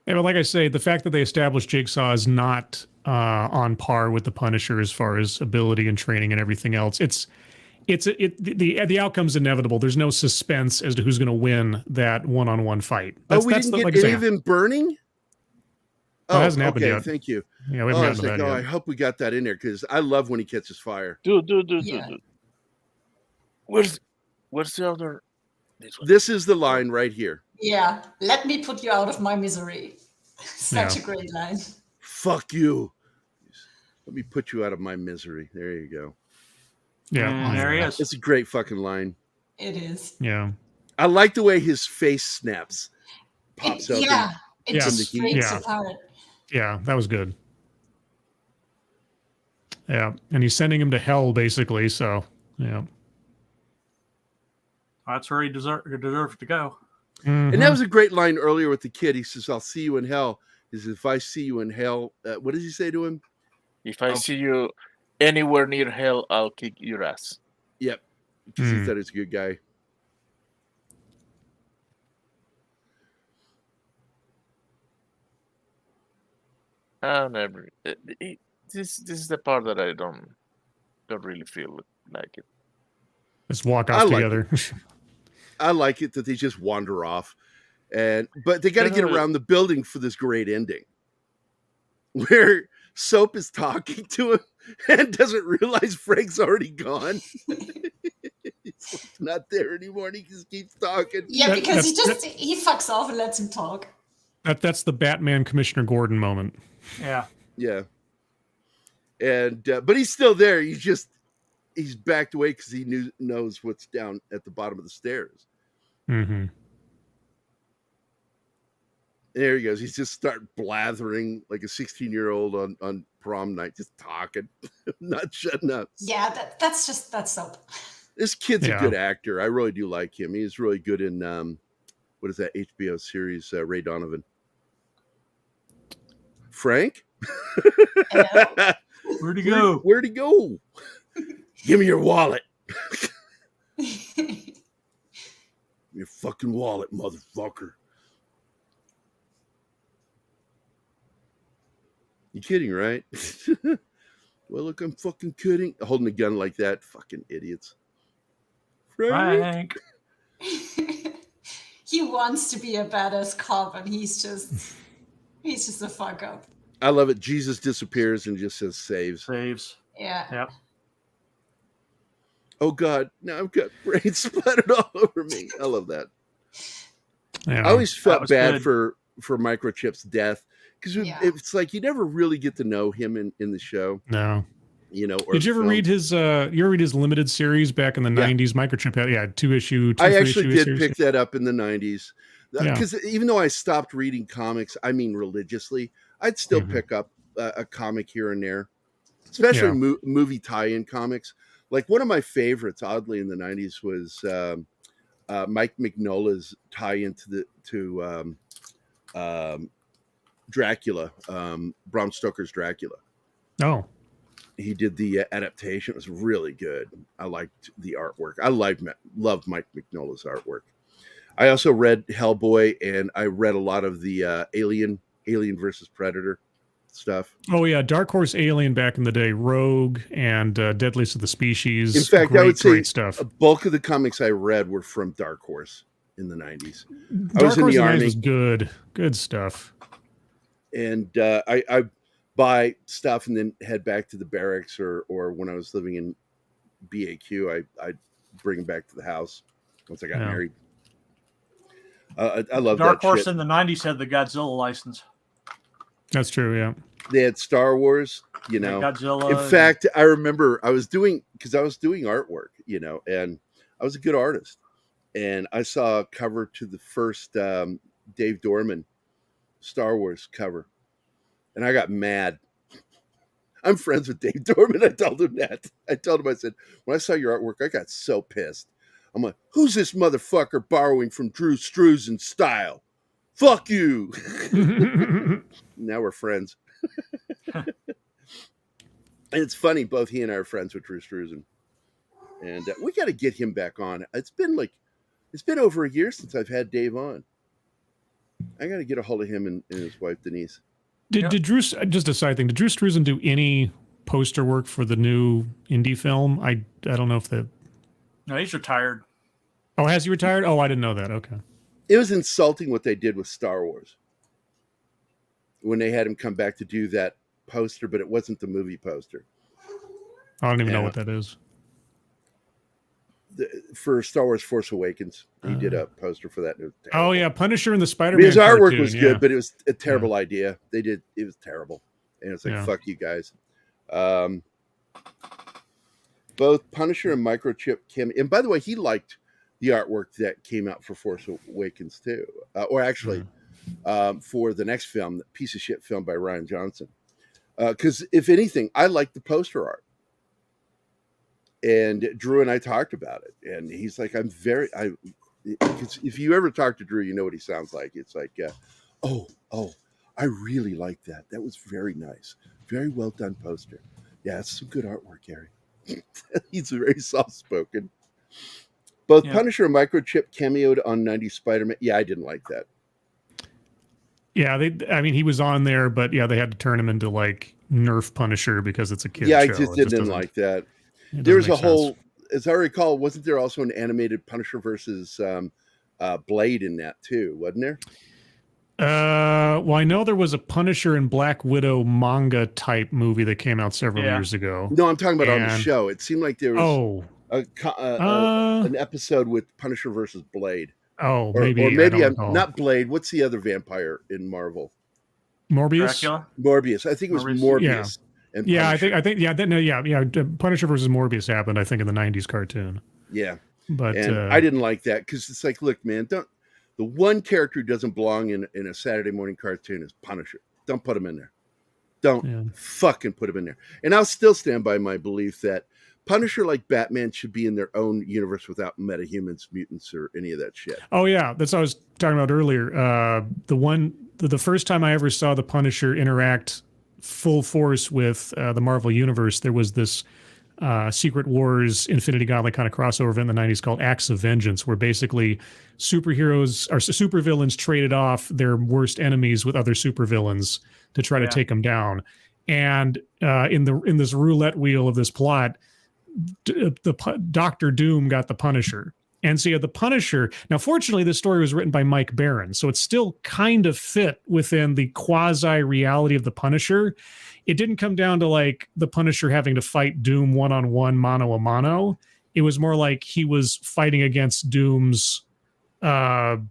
F: Yeah, but like I say, the fact that they established Jigsaw is not on par with the Punisher as far as ability and training and everything else. The outcome's inevitable. There's no suspense as to who's going to win that one-on-one fight.
C: We didn't get any of him burning?
F: Oh, it hasn't happened yet.
C: Thank you.
F: Yeah, we haven't gotten to that yet.
C: I hope we got that in there because I love when he catches fire.
E: Dude. Where's the other?
C: This is the line right here.
D: Yeah, let me put you out of my misery. Such a great line.
C: Fuck you. Let me put you out of my misery. There you go.
F: Yeah,
A: there he is.
C: It's a great fucking line.
D: It is.
F: Yeah.
C: I like the way his face snaps. Pops up.
D: It just breaks apart.
F: Yeah, that was good. Yeah, and he's sending him to hell, basically, so, yeah.
A: That's where he deserved to go.
C: And that was a great line earlier with the kid. He says, I'll see you in hell. He says, if I see you in hell, what does he say to him?
E: If I see you anywhere near hell, I'll kick your ass.
C: Yep, because he thought he was a good guy.
E: This is the part that I don't really feel like it.
F: Let's walk off together.
C: I like it that they just wander off, but they got to get around the building for this great ending, where Soap is talking to him and doesn't realize Frank's already gone. He's not there anymore, and he just keeps talking.
D: Yeah, because he fucks off and lets him talk.
F: That's the Batman Commissioner Gordon moment.
A: Yeah.
C: And but he's still there. He's backed away because he knows what's down at the bottom of the stairs.
F: Mm-hmm.
C: There he goes. He's just starting blathering like a 16-year-old on prom night, just talking, not shutting up.
D: Yeah, that's Soap.
C: This kid's a good actor. I really do like him. He's really good in what is that HBO series? Ray Donovan. Frank?
A: Where'd he go?
C: Where'd he go? Give me your wallet. Your fucking wallet, motherfucker. You kidding, right? Well, look, I'm fucking kidding. Holding a gun like that. Fucking idiots.
A: Frank.
D: He wants to be a badass cop, and he's just a fuck up.
C: I love it. Jesus disappears and just says saves.
D: Yeah.
A: Yep.
C: Oh God, now I've got brain splattered all over me. I love that.
F: Yeah.
C: I always felt bad
A: good.
C: for Microchip's death because it's like you never really get to know him in the show.
F: No.
C: You know.
F: Did you ever read his? Limited series back in the '90s? Microchip had 2-issue.
C: I actually did pick that up in the '90s because even though I stopped reading comics, I mean religiously, I'd still pick up a comic here and there, especially movie tie-in comics. Like one of my favorites, oddly, in the '90s was Mike Mignola's tie-in to Dracula, Bram Stoker's Dracula.
F: Oh.
C: he did the adaptation. It was really good. I liked the artwork. I loved Mike Mignola's artwork. I also read Hellboy, and I read a lot of the Alien versus Predator stuff.
F: Oh yeah, Dark Horse Alien back in the day, Rogue and Deadliest of the Species.
C: In fact, I would say
F: great stuff.
C: A bulk of the comics I read were from Dark Horse in the 90s. I
F: Dark
C: was in
F: Horse
C: the
F: in the 90s
C: Army.
F: was good stuff.
C: And I buy stuff and then head back to the barracks, or when I was living in BAQ, I'd bring them back to the house once I got married. I love
A: Dark
C: that
A: Horse
C: shit.
A: in the 90s had the Godzilla license.
F: That's true, yeah.
C: They had Star Wars, you know.
A: Godzilla.
C: In fact, I remember I was doing artwork, you know, and I was a good artist. And I saw a cover to the first Dave Dorman Star Wars cover. And I got mad. I'm friends with Dave Dorman. I told him that. I said, when I saw your artwork, I got so pissed. I'm like, who's this motherfucker borrowing from Drew Struzan's style? Fuck you. Now we're friends. And it's funny, both he and I are friends with Drew Struzan. And we got to get him back on. It's been over a year since I've had Dave on. I got to get a hold of him and his wife, Denise.
F: Did Drew, just a side thing, did Drew Struzan do any poster work for the new indie film? I don't know if that...
A: No, he's retired.
F: Oh, has he retired? Oh, I didn't know that. Okay.
C: It was insulting what they did with Star Wars when they had him come back to do that poster, but it wasn't the movie poster.
F: I don't even know what that is.
C: For Star Wars Force Awakens, he did a poster for that.
F: Oh, yeah, Punisher and the Spider-Man
C: his artwork
F: cartoon,
C: was good, but it was a terrible idea. It was terrible. And it's like, fuck you guys. Both Punisher and Microchip came... And by the way, he liked the artwork that came out for Force Awakens too, or actually for the next film, the piece of shit film by Ryan Johnson. Because if anything, I like the poster art. And Drew and I talked about it, and he's like, because if you ever talk to Drew, you know what he sounds like. It's like, oh, I really like that. That was very nice. Very well done poster. Yeah, it's some good artwork, Gerry. He's very soft-spoken. Both Punisher and Microchip cameoed on 90s Spider-Man. Yeah, I didn't like that. Yeah,
F: he was on there, but yeah, they had to turn him into like Nerf Punisher because it's a kid's show.
C: I just didn't like that. There was a whole, as I recall, wasn't there also an animated Punisher versus Blade in that too, wasn't there?
F: Well, I know there was a Punisher and Black Widow manga type movie that came out several years ago.
C: No, I'm talking about on the show. It seemed like there was an episode with Punisher versus Blade.
F: Oh,
C: or
F: maybe
C: I'm not Blade. What's the other vampire in Marvel?
F: Morbius.
A: Dracula?
C: Morbius. I think it was Morbius.
F: Yeah. I think Punisher versus Morbius happened, I think, in the 90s cartoon.
C: Yeah.
F: But
C: I didn't like that because it's like, look, man, the one character who doesn't belong in a Saturday morning cartoon is Punisher. Don't put him in there. Don't fucking put him in there. And I'll still stand by my belief that Punisher, like Batman, should be in their own universe without metahumans, mutants, or any of that shit.
F: Oh yeah, that's what I was talking about earlier. The first time I ever saw the Punisher interact full force with the Marvel Universe, there was this Secret Wars Infinity Gauntlet kind of crossover event in the 90s called Acts of Vengeance, where basically superheroes or supervillains traded off their worst enemies with other supervillains to try to take them down. And in this roulette wheel of this plot, Dr. Doom got the Punisher. And so you had the Punisher. Now, fortunately, this story was written by Mike Barron, so it still kind of fit within the quasi-reality of the Punisher. It didn't come down to like the Punisher having to fight Doom one-on-one, mano-a-mano. It was more like he was fighting against Doom's sort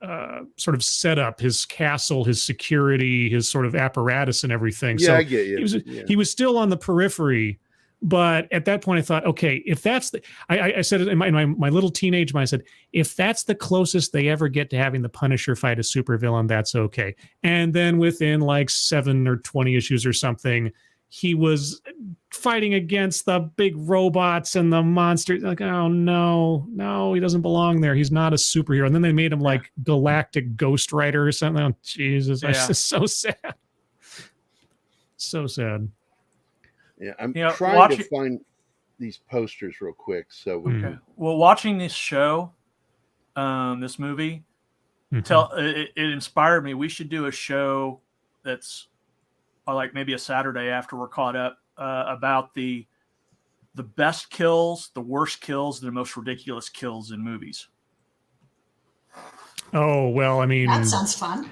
F: of setup, his castle, his security, his sort of apparatus and everything.
C: Yeah,
F: so
C: I get you.
F: He was still on the periphery. But at that point, I thought, okay, if that's I said it in my little teenage mind, I said, if that's the closest they ever get to having the Punisher fight a supervillain, that's okay. And then within like 7 or 20 issues or something, he was fighting against the big robots and the monsters. Like, oh no, he doesn't belong there. He's not a superhero. And then they made him like Galactic Ghost Rider or something. Oh, Jesus, it's just so sad. So sad.
C: Yeah, I'm
A: You know,
C: trying to find these posters real quick. So we
A: well, watching this show, this movie, it inspired me. We should do a show that's like maybe a Saturday after we're caught up about the best kills, the worst kills, the most ridiculous kills in movies.
F: Oh, well, I mean,
D: that sounds fun.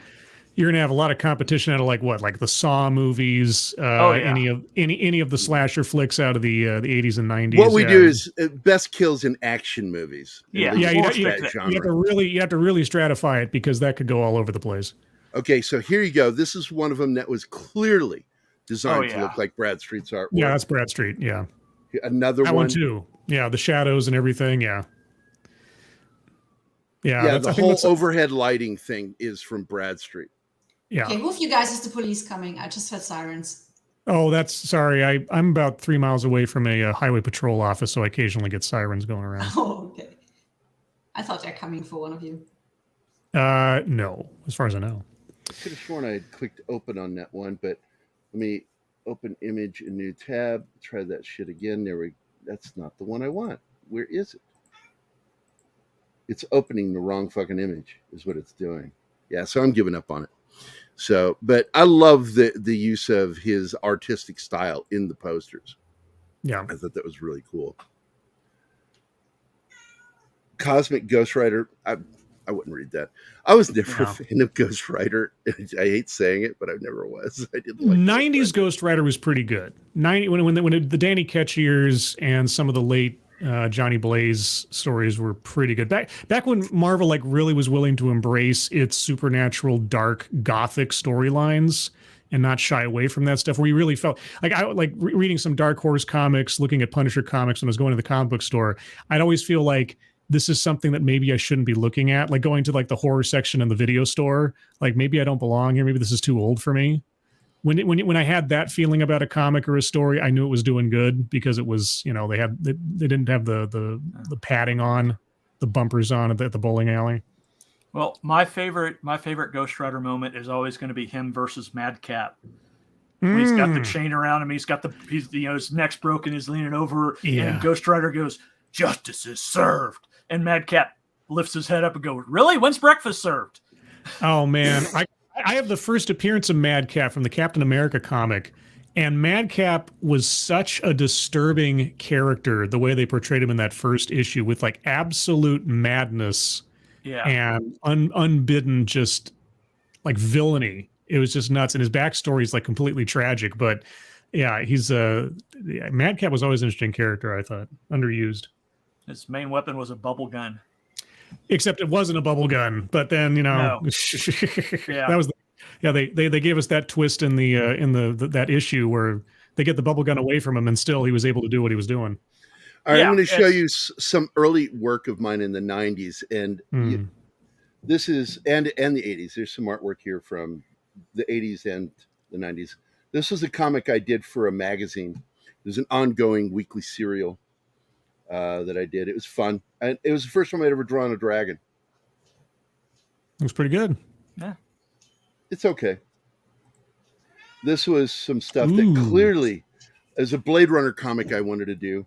F: You're gonna have a lot of competition out of like the Saw movies, any of the slasher flicks out of the 80s and 90s.
C: What we do is best kills in action movies.
F: You have to really stratify it because that could go all over the place.
C: Okay, so here you go. This is one of them that was clearly designed to look like Bradstreet's artwork.
F: Yeah, that's Bradstreet. Yeah,
C: another
F: that one too. Yeah, the shadows and everything. Yeah.
C: The whole overhead lighting thing is from Bradstreet.
F: Yeah.
D: Okay, who of you guys is the police coming? I just heard sirens.
F: Oh, sorry. I'm about 3 miles away from a highway patrol office, so I occasionally get sirens going around.
D: Oh, okay. I thought they're coming for one of you.
F: No, as far as I know.
C: I could have sworn I had clicked open on that one, but let me open image, a new tab. Try that shit again. That's not the one I want. Where is it? It's opening the wrong fucking image, is what it's doing. Yeah, so I'm giving up on it. So, but I love the use of his artistic style in the posters.
F: Yeah.
C: I thought that was really cool. Cosmic Ghost Rider. I wouldn't read that. I was never a fan of Ghost Rider. I hate saying it, but I never was. I didn't like
F: 90s Ghost Rider was pretty good. When the Danny Ketchiers and some of the late Johnny Blaze stories were pretty good. Back when Marvel like really was willing to embrace its supernatural, dark, gothic storylines and not shy away from that stuff, where you really felt like I like reading some Dark Horse comics, looking at Punisher comics when I was going to the comic book store. I'd always feel like this is something that maybe I shouldn't be looking at, like going to like the horror section in the video store. Like maybe I don't belong here. Maybe this is too old for me. When I had that feeling about a comic or a story, I knew it was doing good because it was, they didn't have the padding on, the bumpers on at the bowling alley.
A: Well, my favorite Ghost Rider moment is always going to be him versus Madcap. When he's got the chain around him, his neck's broken, he's leaning over, and Ghost Rider goes, "Justice is served," and Madcap lifts his head up and goes, "Really? When's breakfast served?"
F: Oh man, I have the first appearance of Madcap from the Captain America comic, and Madcap was such a disturbing character, the way they portrayed him in that first issue with like absolute madness and unbidden just like villainy. It was just nuts, and his backstory is like completely tragic, but yeah, Madcap was always an interesting character, I thought, underused.
A: His main weapon was a bubble gun.
F: Except it wasn't a bubble gun, but then
A: No.
F: that was they gave us that twist in that issue where they get the bubble gun away from him and still he was able to do what he was doing.
C: All right, I'm going to show you some early work of mine in the 90s and this is and the 80s. There's some artwork here from the 80s and the 90s. This was a comic I did for a magazine. It was an ongoing weekly serial that I did. It was fun. And it was the first time I'd ever drawn a dragon.
F: It was pretty good.
A: Yeah.
C: It's okay. This was some stuff that clearly, as a Blade Runner comic I wanted to do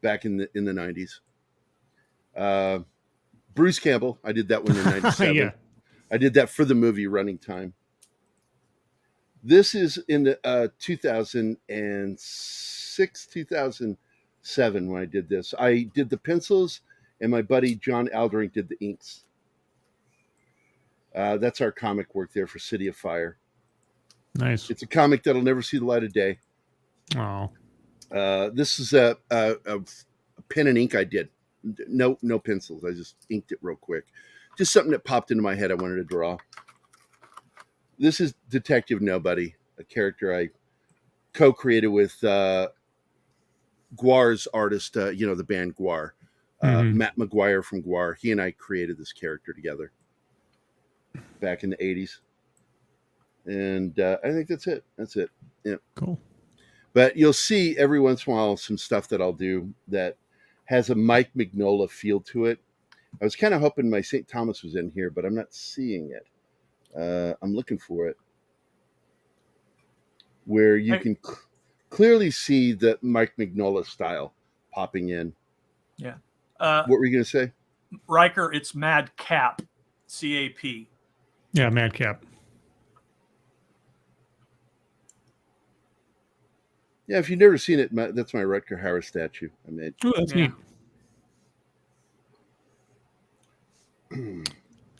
C: back in the 90s. Bruce Campbell, I did that one in 97.
F: Yeah.
C: I did that for the movie Running Time. This is in the 2006, 2007 when I did this. I did the pencils, and my buddy John Aldering did the inks. That's our comic work there for City of Fire.
F: Nice.
C: It's a comic that'll never see the light of day.
F: Oh.
C: This is a pen and ink I did. No pencils. I just inked it real quick. Just something that popped into my head I wanted to draw. This is Detective Nobody, a character I co-created with Guar's artist, the band Guar. Matt McGuire from Guar. He and I created this character together back in the 80s. And I think that's it. That's it. Yeah.
F: Cool.
C: But you'll see every once in a while some stuff that I'll do that has a Mike Mignola feel to it. I was kind of hoping my St. Thomas was in here, but I'm not seeing it. I'm looking for it. Where you can clearly see the Mike Mignola style popping in.
A: Yeah.
C: What were you going to say?
A: Riker, it's Mad Cap, CAP.
F: Yeah, Madcap.
C: Yeah, if you've never seen it, that's my Rutger Hauer statue I made.
F: Oh, that's neat.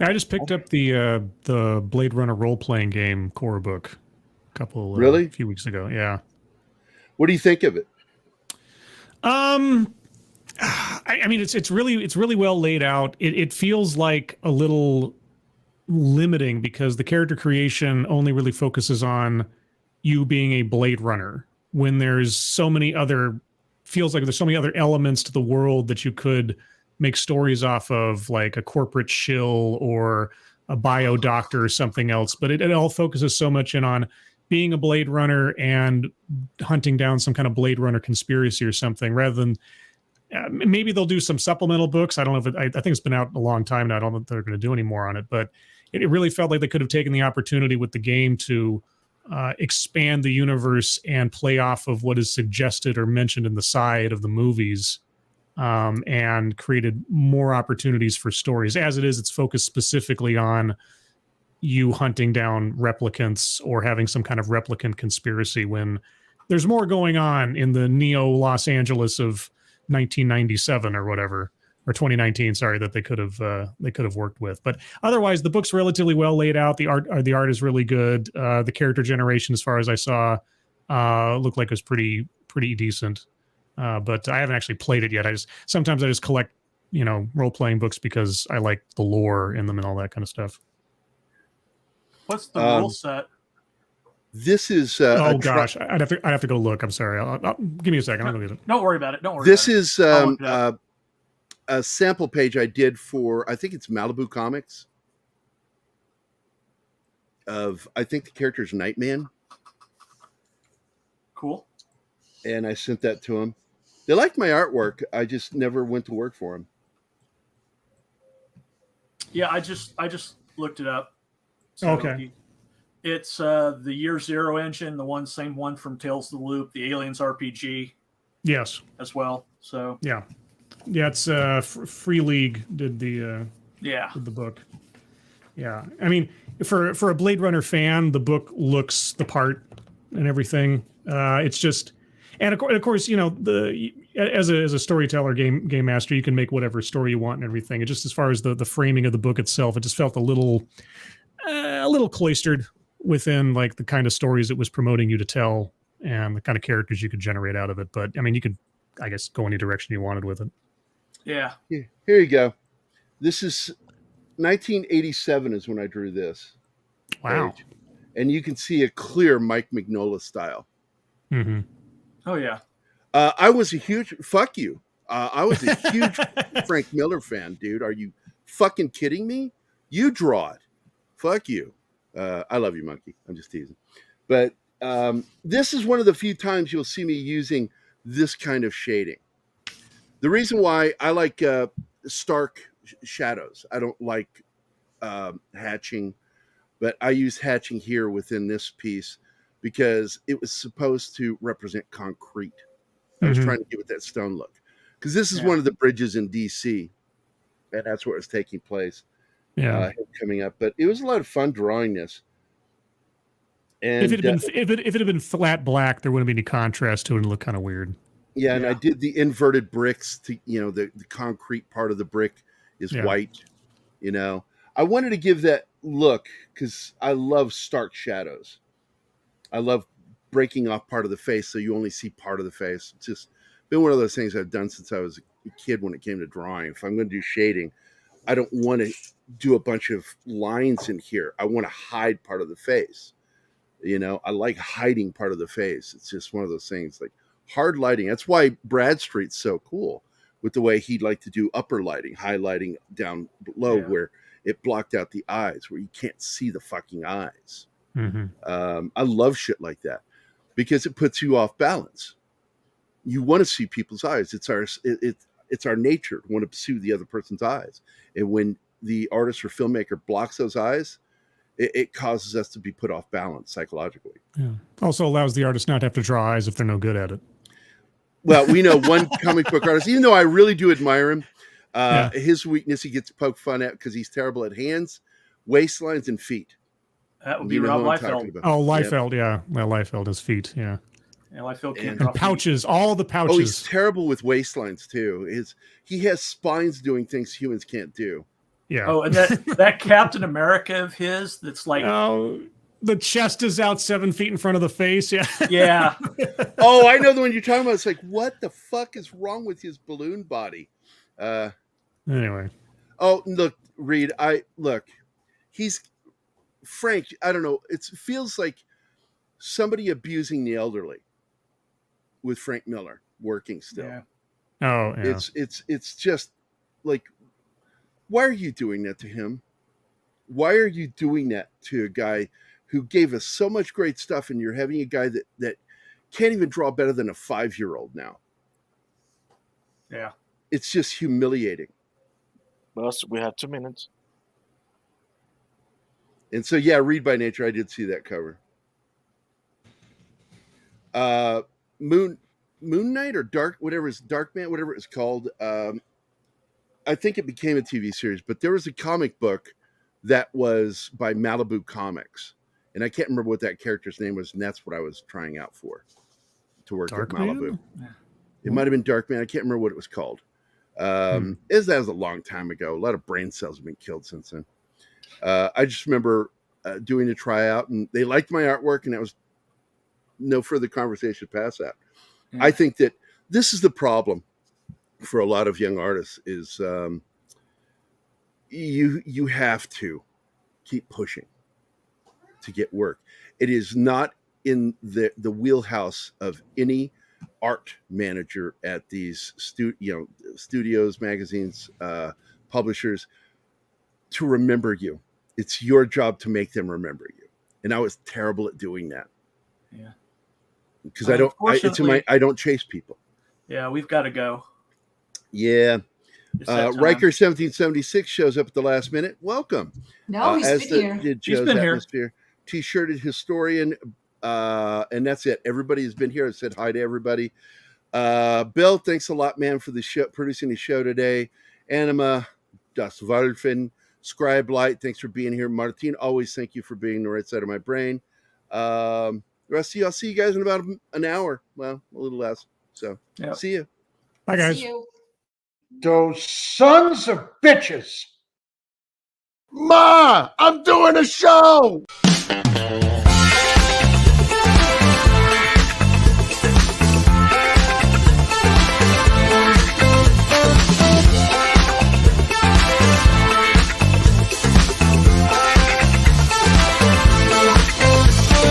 F: I just picked up the Blade Runner role playing game core book a few weeks ago. Yeah.
C: What do you think of it?
F: I mean, it's really well laid out. It feels like a little limiting because the character creation only really focuses on you being a Blade Runner when there's so many other elements to the world that you could make stories off of, like a corporate shill or a bio doctor or something else. But it all focuses so much in on being a Blade Runner and hunting down some kind of Blade Runner conspiracy or something, rather than maybe they'll do some supplemental books. I don't know if I think it's been out a long time now. I don't know if they're going to do any more on it, but it really felt like they could have taken the opportunity with the game to expand the universe and play off of what is suggested or mentioned in the side of the movies, and created more opportunities for stories. As it is, it's focused specifically on you hunting down replicants or having some kind of replicant conspiracy when there's more going on in the neo Los Angeles of 1997 or whatever, or 2019, sorry, that they could have worked with. But otherwise, the book's relatively well laid out. The art is really good. The character generation, as far as I saw, looked like it was pretty decent. But I haven't actually played it yet. Sometimes I just collect, role playing books because I like the lore in them and all that kind of stuff.
A: What's the rule set?
C: This is
F: I'd have to go look. I'm sorry. Give me a second. I'll go get it.
A: Don't worry about it.
C: This is a sample page I did for, I think it's Malibu Comics, of, I think the character's Nightman.
A: Cool.
C: And I sent that to him. They liked my artwork. I just never went to work for him.
A: Yeah, I just looked it up. So
F: okay.
A: It's the Year Zero engine, the same one from Tales of the Loop, the Aliens RPG.
F: Yes.
A: As well. So
F: yeah, it's Free League did the book. Yeah, I mean, for a Blade Runner fan, the book looks the part and everything. It's just, and of course, as a storyteller, game master, you can make whatever story you want and everything. And just as far as the framing of the book itself, it just felt a little cloistered within like the kind of stories it was promoting you to tell and the kind of characters you could generate out of it. But I mean, you could, I guess, go any direction you wanted with it.
A: Yeah.
C: Here you go. This is 1987 is when I drew this.
F: Wow.
C: Page. And you can see a clear Mike Mignola style.
F: Mm-hmm.
A: Oh yeah.
C: I was a huge I was a huge Frank Miller fan, dude. Are you fucking kidding me? You draw it. Fuck you. I love you, monkey. I'm just teasing. But this is one of the few times you'll see me using this kind of shading. The reason why I like stark shadows, I don't like hatching, but I use hatching here within this piece because it was supposed to represent concrete. I was trying to give it that stone look because this is one of the bridges in DC, and that's where it's taking place. Coming up, but it was a lot of fun drawing this. And
F: if it had been flat black, there wouldn't be any contrast to it and look kind of weird.
C: Yeah, and I did the inverted bricks to the concrete part of the brick is white. I wanted to give that look because I love stark shadows. I love breaking off part of the face so you only see part of the face. It's just been one of those things I've done since I was a kid when it came to drawing. If I'm going to do shading, I don't want to do a bunch of lines in here. I want to hide part of the face. I like hiding part of the face. It's just one of those things, like hard lighting. That's why Bradstreet's so cool with the way he'd like to do upper lighting, highlighting down below where it blocked out the eyes, where you can't see the fucking eyes.
F: Mm-hmm.
C: I love shit like that because it puts you off balance. You want to see people's eyes. It's our nature to want to see the other person's eyes. And when the artist or filmmaker blocks those eyes, it causes us to be put off balance psychologically.
F: Yeah. Also allows the artist not to have to draw eyes if they're no good at it.
C: Well, we know one comic book artist, even though I really do admire him, his weakness, he gets poked fun at because he's terrible at hands, waistlines, and feet.
A: That would be Rob Liefeld.
F: Oh, Liefeld, yeah. Well, Liefeld, his feet, yeah.
A: Yeah, Liefeld can't
F: And
A: draw
F: pouches, all the pouches.
C: Oh, he's terrible with waistlines, too. He has spines doing things humans can't do.
F: Yeah.
A: Oh, and that Captain America of his that's like...
F: Oh, the chest is out 7 feet in front of the face, yeah.
A: Yeah.
C: Oh, I know the one you're talking about. It's like, what the fuck is wrong with his balloon body?
F: Anyway.
C: Oh, look, Reed, he's... Frank, I don't know. It feels like somebody abusing the elderly with Frank Miller working still.
A: Yeah.
F: Oh, yeah.
C: It's just like, why are you doing that to him? Why are you doing that to a guy who gave us so much great stuff, and you're having a guy that can't even draw better than a 5-year-old now?
A: Yeah.
C: It's just humiliating.
E: Boss, we have 2 minutes.
C: And so, yeah, Read by Nature, I did see that cover. Moon Knight or Darkman, whatever it's called. I think it became a TV series, but there was a comic book that was by Malibu Comics. And I can't remember what that character's name was, and that's what I was trying out for, to work at Malibu. It might have been Darkman. I can't remember what it was called. That was a long time ago. A lot of brain cells have been killed since then. I just remember doing a tryout, and they liked my artwork, and it was no further conversation past that.
A: Yeah.
C: I think that this is the problem for a lot of young artists is you have to keep pushing to get work. It is not in the wheelhouse of any art manager at these studios, magazines, publishers to remember you. It's your job to make them remember you. And I was terrible at doing that.
A: Yeah.
C: Because I don't chase people.
A: Yeah, we've got to go.
C: Yeah. Riker 1776 shows up at the last minute. Welcome.
D: No, he's been here.
A: He's been
C: here. T-shirted historian. And that's it. Everybody has been here. I said hi to everybody. Bill, thanks a lot, man, for the show, producing the show today. Anima, Das Wolfen, Scribe Light, thanks for being here. Martin, always thank you for being on the right side of my brain. The rest of you, I'll see you guys in about an hour. Well, a little less. So, See you.
F: Bye, guys.
D: See you.
N: Those sons of bitches.
L: Ma, I'm doing a show.